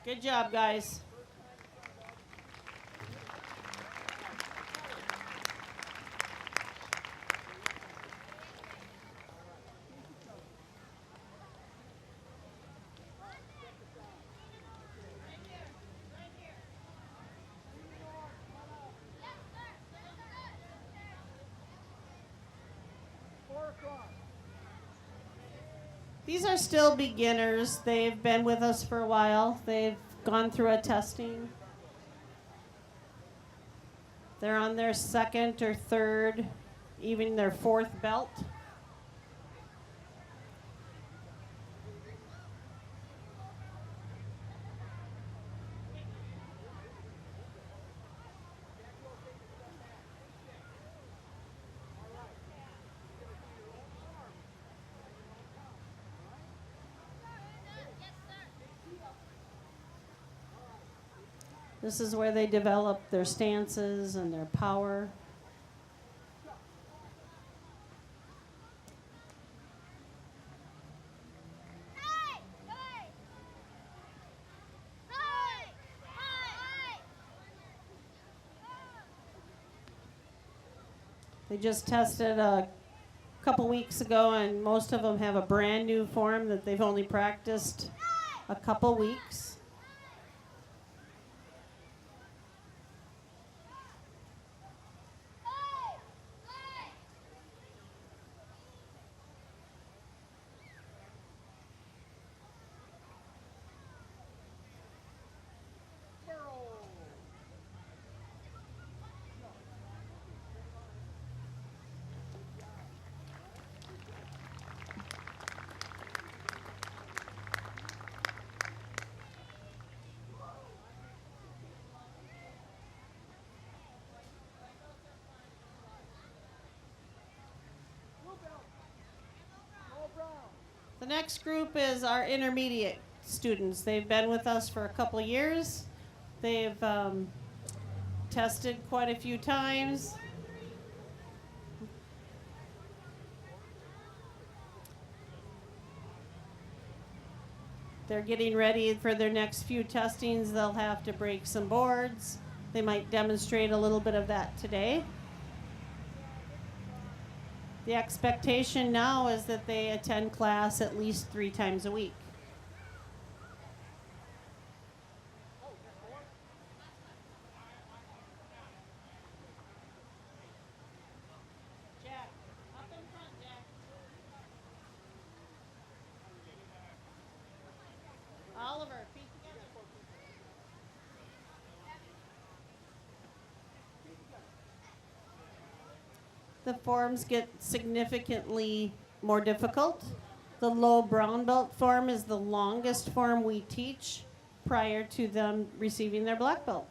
Good job, guys. These are still beginners. They've been with us for a while. They've gone through a testing. They're on their second or third, even their fourth belt. This is where they develop their stances and their power. They just tested a couple weeks ago, and most of them have a brand new form that they've only practiced a couple weeks. The next group is our intermediate students. They've been with us for a couple years. They've tested quite a few times. They're getting ready for their next few testings. They'll have to break some boards. They might demonstrate a little bit of that today. The expectation now is that they attend class at least 3 times a week. Jack, up in front, Jack. Oliver, feet together. The forms get significantly more difficult. The low brown belt form is the longest form we teach prior to them receiving their black belt.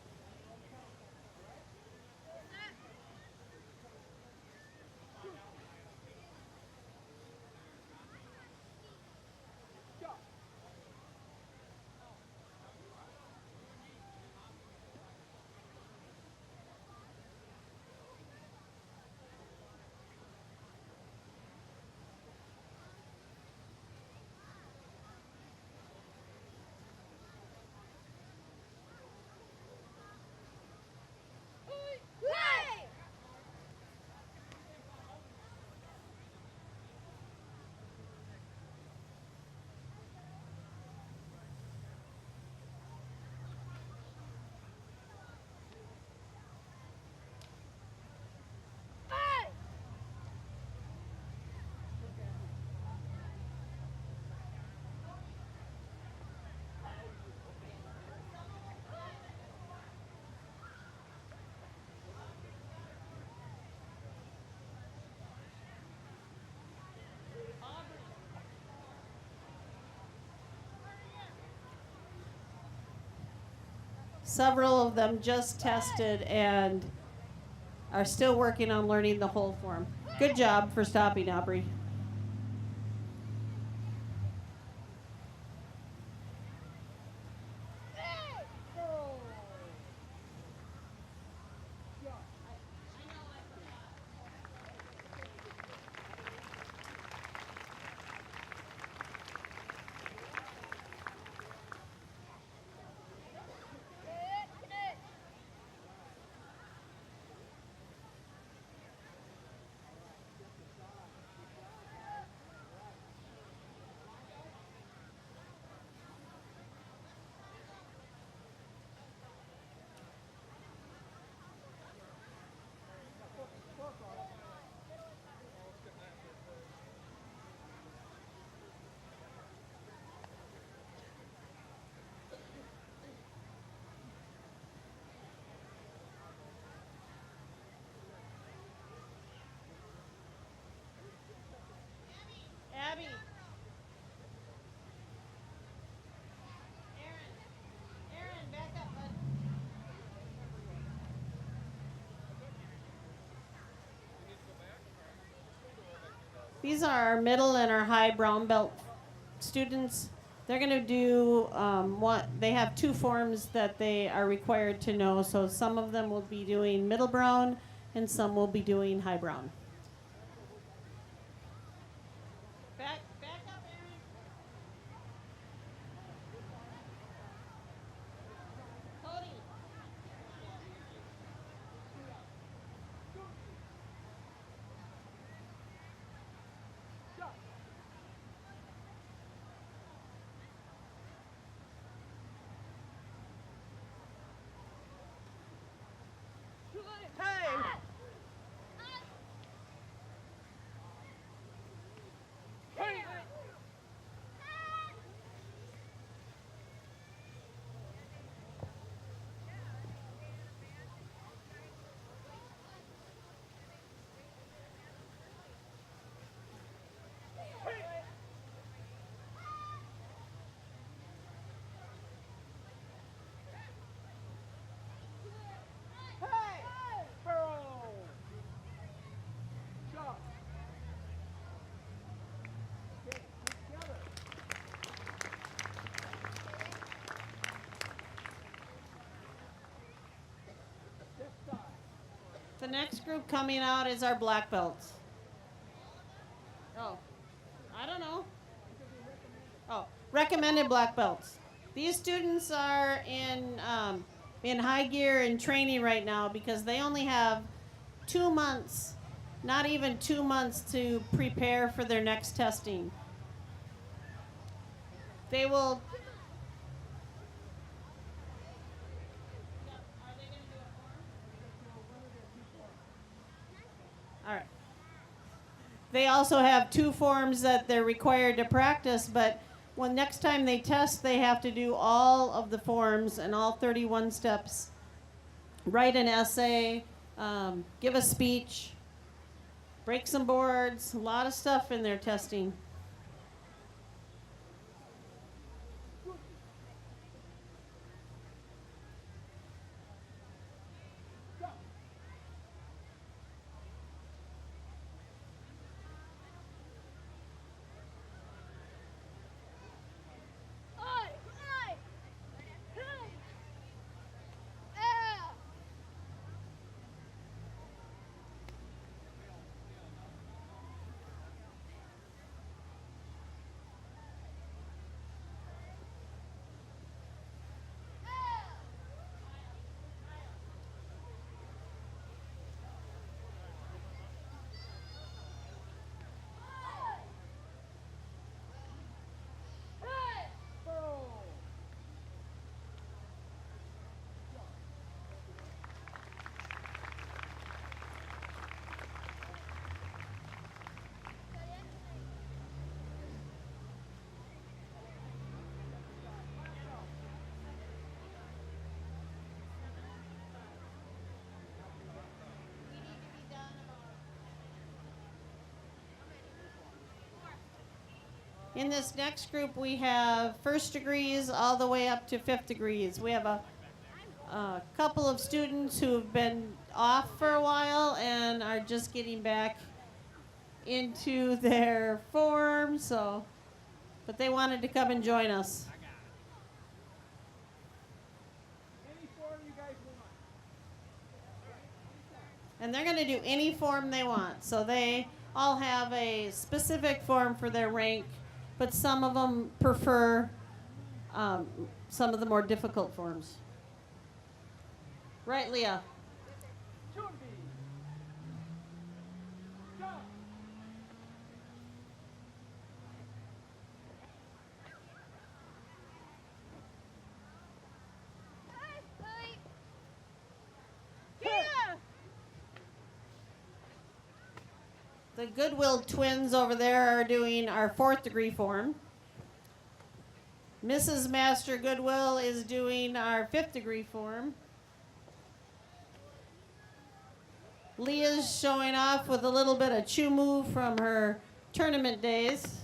Several of them just tested and are still working on learning the whole form. Good job for stopping, Aubrey. Abby. Aaron, back up, bud. These are our middle and our high brown belt students. They're going to do they have 2 forms that they are required to know. So some of them will be doing middle brown and some will be doing high brown. Back up, Aaron. Cody. The next group coming out is our black belts. Oh, I don't know. Oh, recommended black belts. These students are in high gear and training right now because they only have 2 months, not even 2 months to prepare for their next testing. They will. All right. They also have 2 forms that they're required to practice, but when next time they test, they have to do all of the forms and all 31 steps. Write an essay, give a speech, break some boards, a lot of stuff in their testing. In this next group, we have 1st degrees all the way up to 5th degrees. We have a a couple of students who have been off for a while and are just getting back into their form, but they wanted to come and join us. And they're going to do any form they want. So they all have a specific form for their rank, but some of them prefer some of the more difficult forms. Right, Leah? The Goodwill twins over there are doing our 4th degree form. Mrs. Master Goodwill is doing our 5th degree form. Leah's showing off with a little bit of chew move from her tournament days.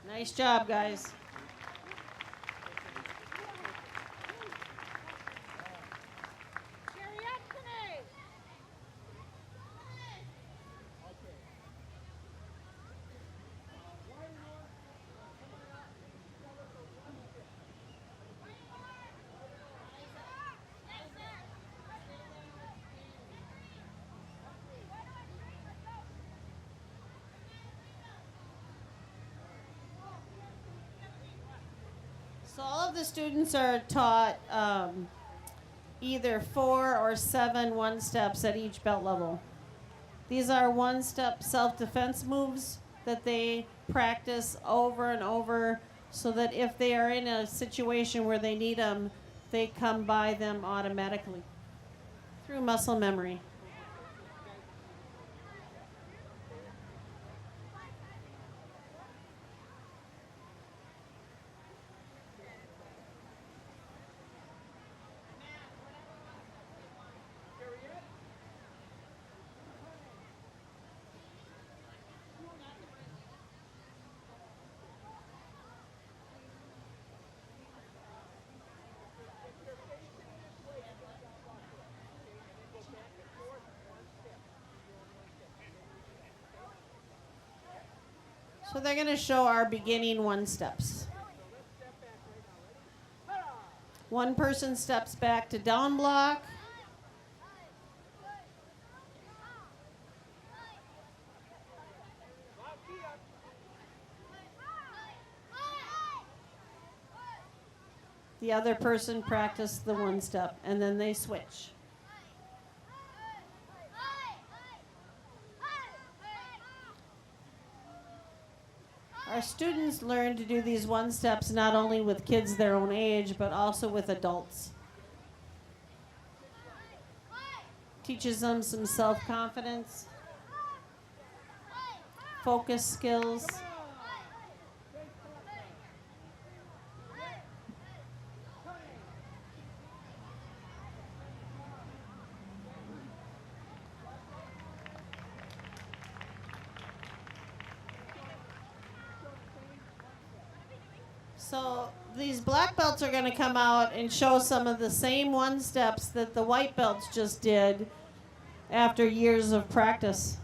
Nice job, guys. So all of the students are taught either 4 or 7 one-steps at each belt level. These are one-step self-defense moves that they practice over and over so that if they are in a situation where they need them, they come by them automatically through muscle memory. So they're going to show our beginning one-steps. One person steps back to down block. The other person practiced the one-step, and then they switch. Our students learn to do these one-steps not only with kids their own age, but also with adults. Teaches them some self-confidence, focus skills. So these black belts are going to come out and show some of the same one steps that the white belts just did after years of practice.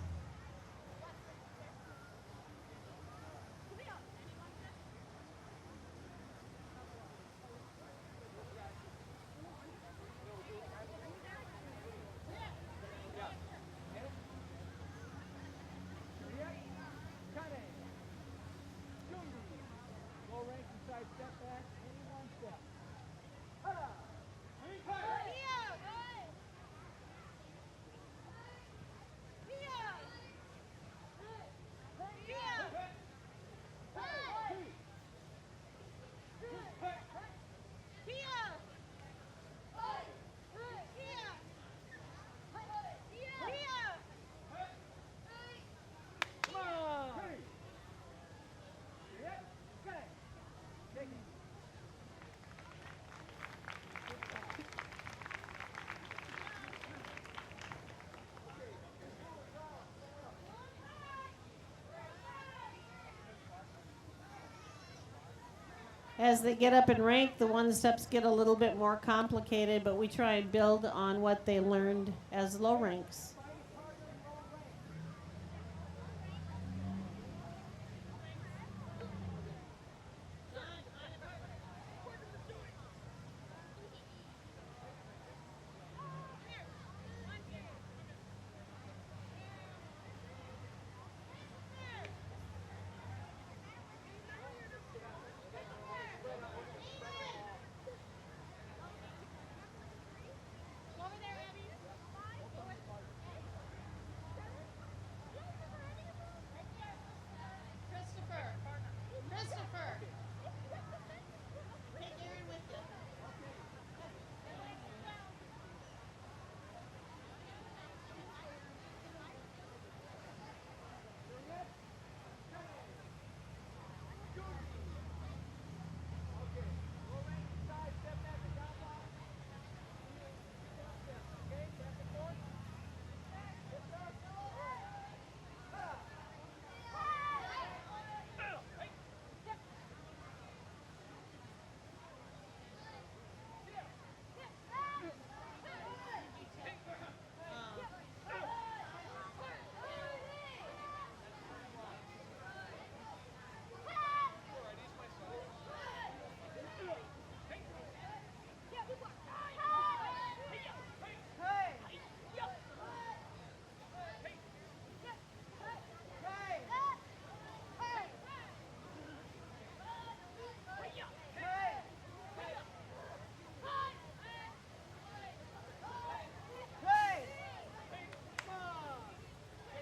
As they get up in rank, the one steps get a little bit more complicated, but we try and build on what they learned as low ranks.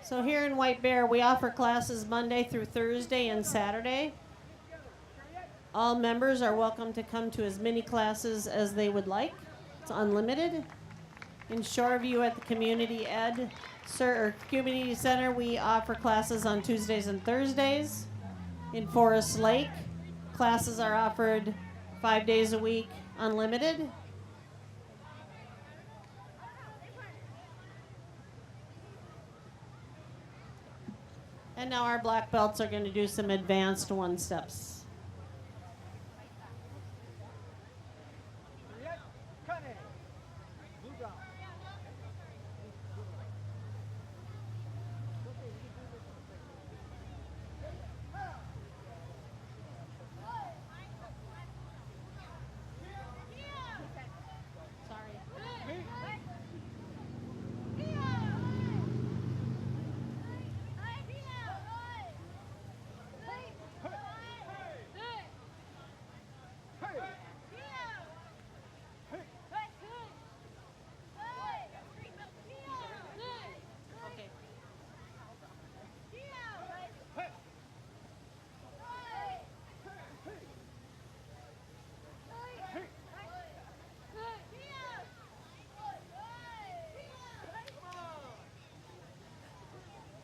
So here in White Bear, we offer classes Monday through Thursday and Saturday. All members are welcome to come to as many classes as they would like. It's unlimited. In Shoreview at the Community Community Center, we offer classes on Tuesdays and Thursdays. In Forest Lake, classes are offered 5 days a week, unlimited. And now our black belts are going to do some advanced one steps.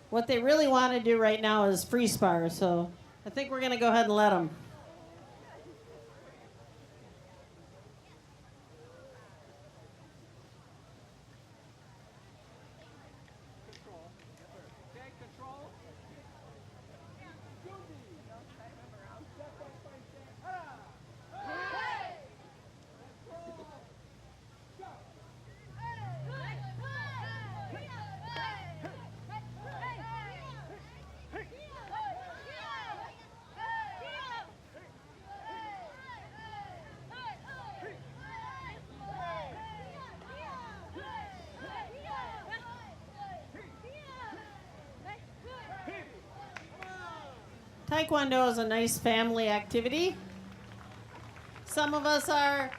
What they really want to do right now is free spar, so I think we're going to go ahead and let them. Taekwondo is a nice family activity. Some of us are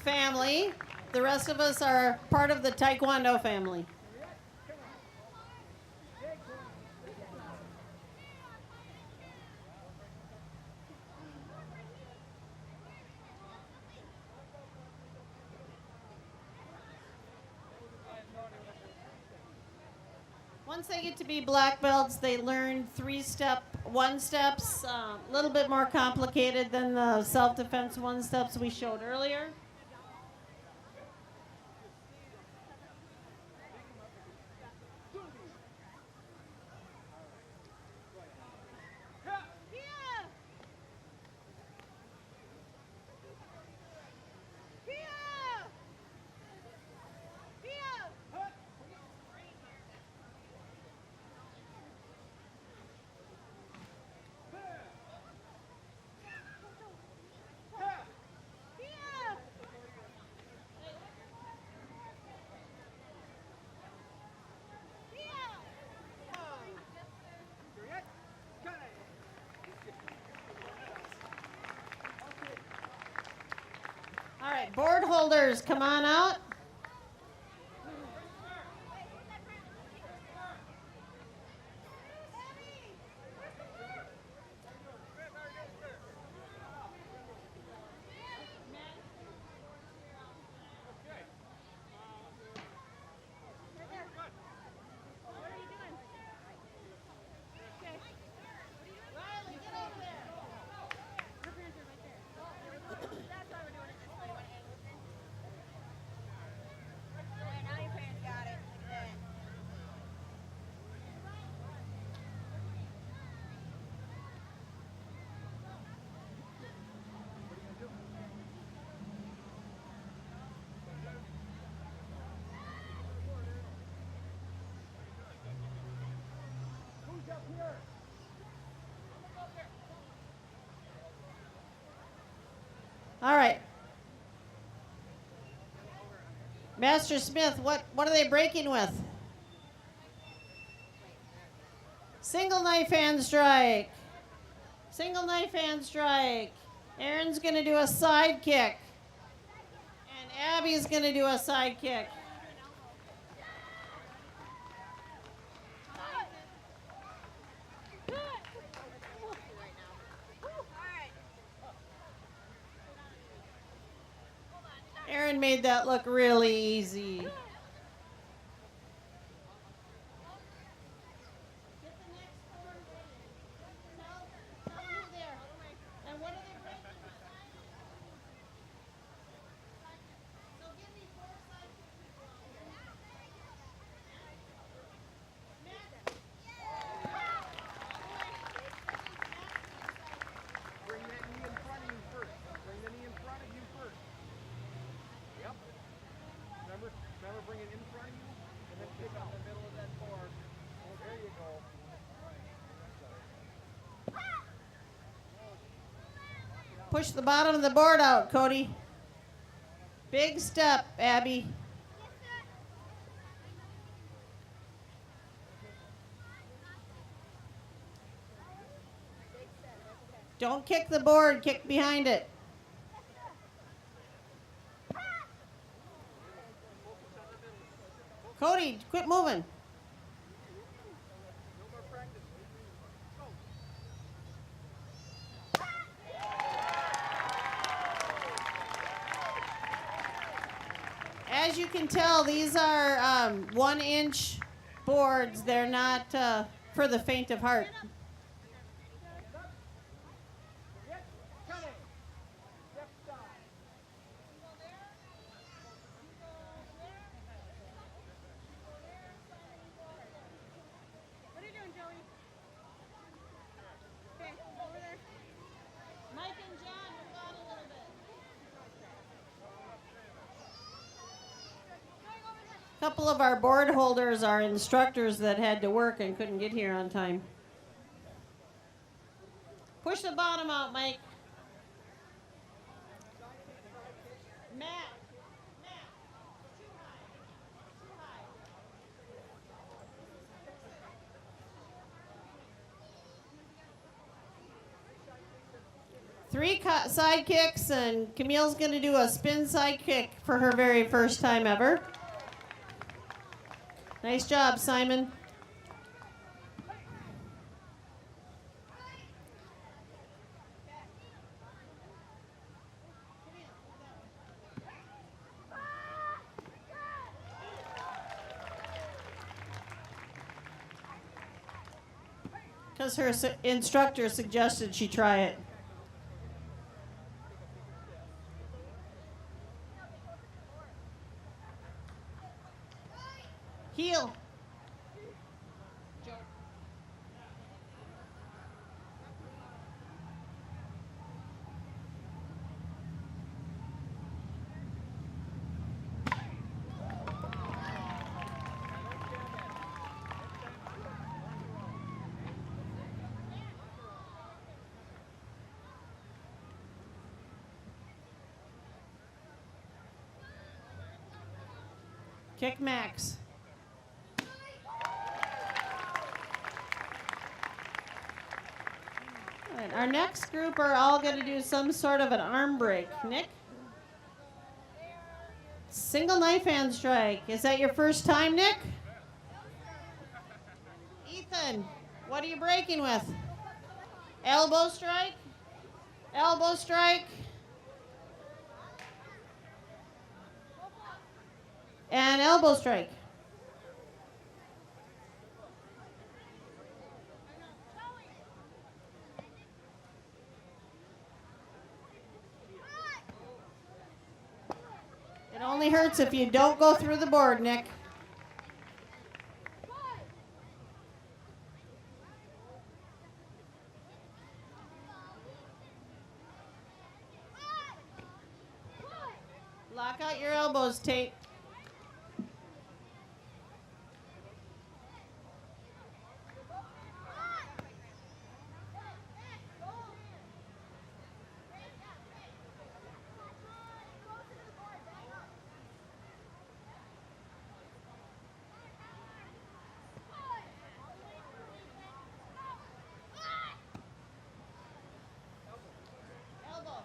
family. The rest of us are part of the Taekwondo family. Once they get to be black belts, they learn three-step one-steps, a little bit more complicated than the self-defense one-steps we showed earlier. right, board holders, come on out. All right. Master Smith, what are they breaking with? Single knife hand strike. Single knife hand strike. Aaron's going to do a side kick. And Abby's going to do a side kick. Aaron made that look really easy. Push the bottom of the board out, Cody. Big step, Abby. Don't kick the board, kick behind it. Cody, quit moving. As you can tell, these are 1-inch boards. They're not for the faint of heart. A couple of our board holders are instructors that had to work and couldn't get here on time. Push the bottom out, Mike. Matt. Too high. 3 side kicks, and Camille's going to do a spin side kick for her very first time ever. Nice job, Simon. Because her instructor suggested she try it. Heel. Kick Max. All right, our next group are all going to do some sort of an arm break. Nick? Single knife hand strike. Is that your first time, Nick? Ethan, what are you breaking with? Elbow strike? Elbow strike? And elbow strike. It only hurts if you don't go through the board, Nick. Lock out your elbows, Tate. Elbow.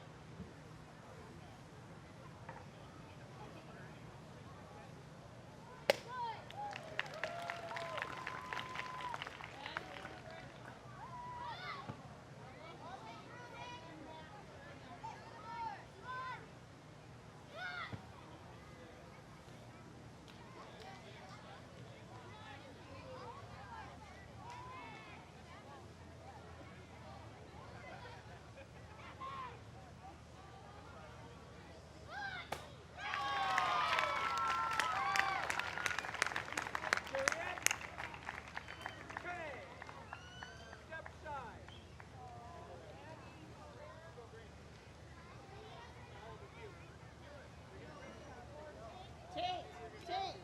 Tate.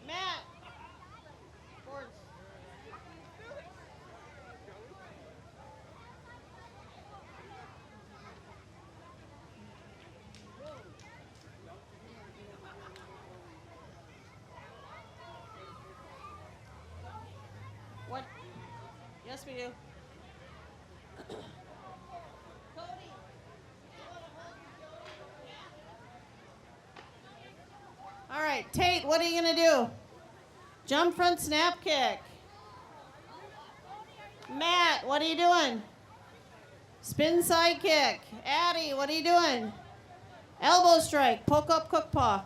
Matt. Boards. What? Yes, we do. Cody. All right, Tate, what are you going to do? Jump front snap kick. Matt, what are you doing? Spin side kick. Addie, what are you doing? Elbow strike. Poke up, cook paw.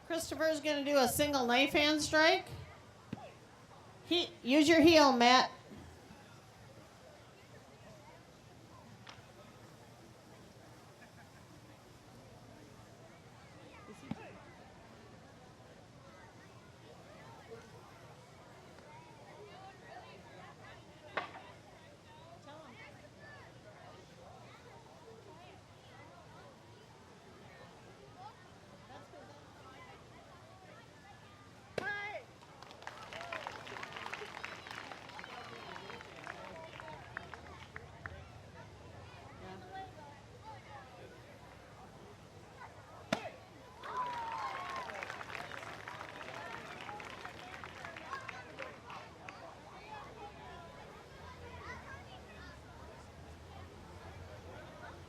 Christopher's going to do a single knife hand strike. Use your heel, Matt.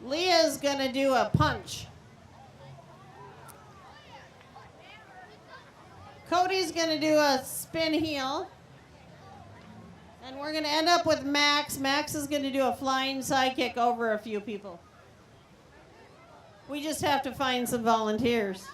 Leah's going to do a punch. Cody's going to do a spin heel. And we're going to end up with Max. Max is going to do a flying side kick over a few people. We just have to find some volunteers.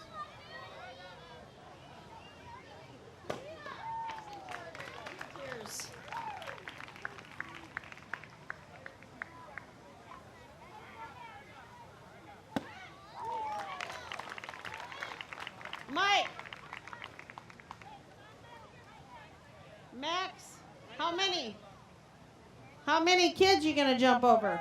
Mike. Max, how many? How many kids you gonna jump over?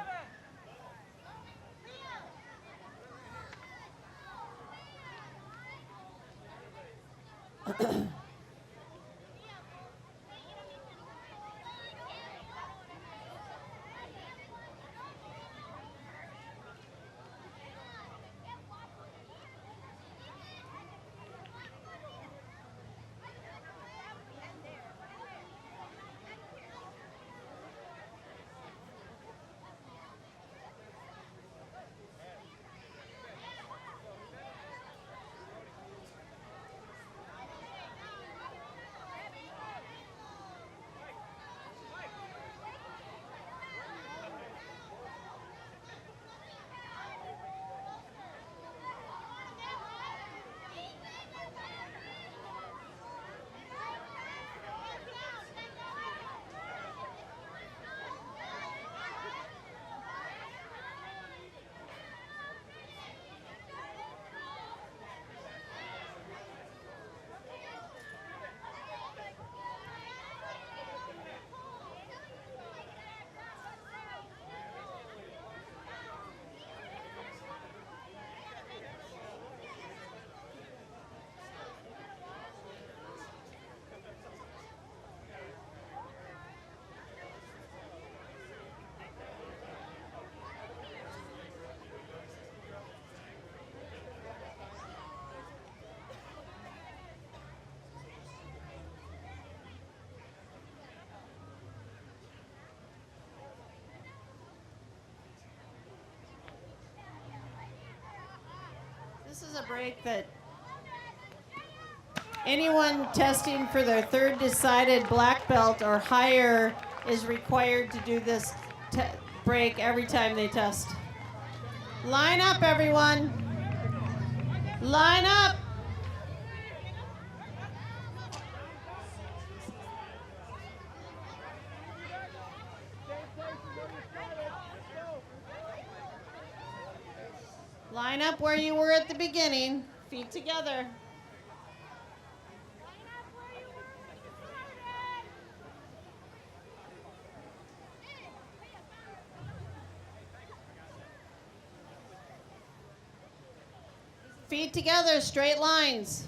This is a break that anyone testing for their third decided black belt or higher is required to do this break every time they test. Line up, everyone. Line up. Line up where you were at the beginning. Feet together. Feet together, straight lines.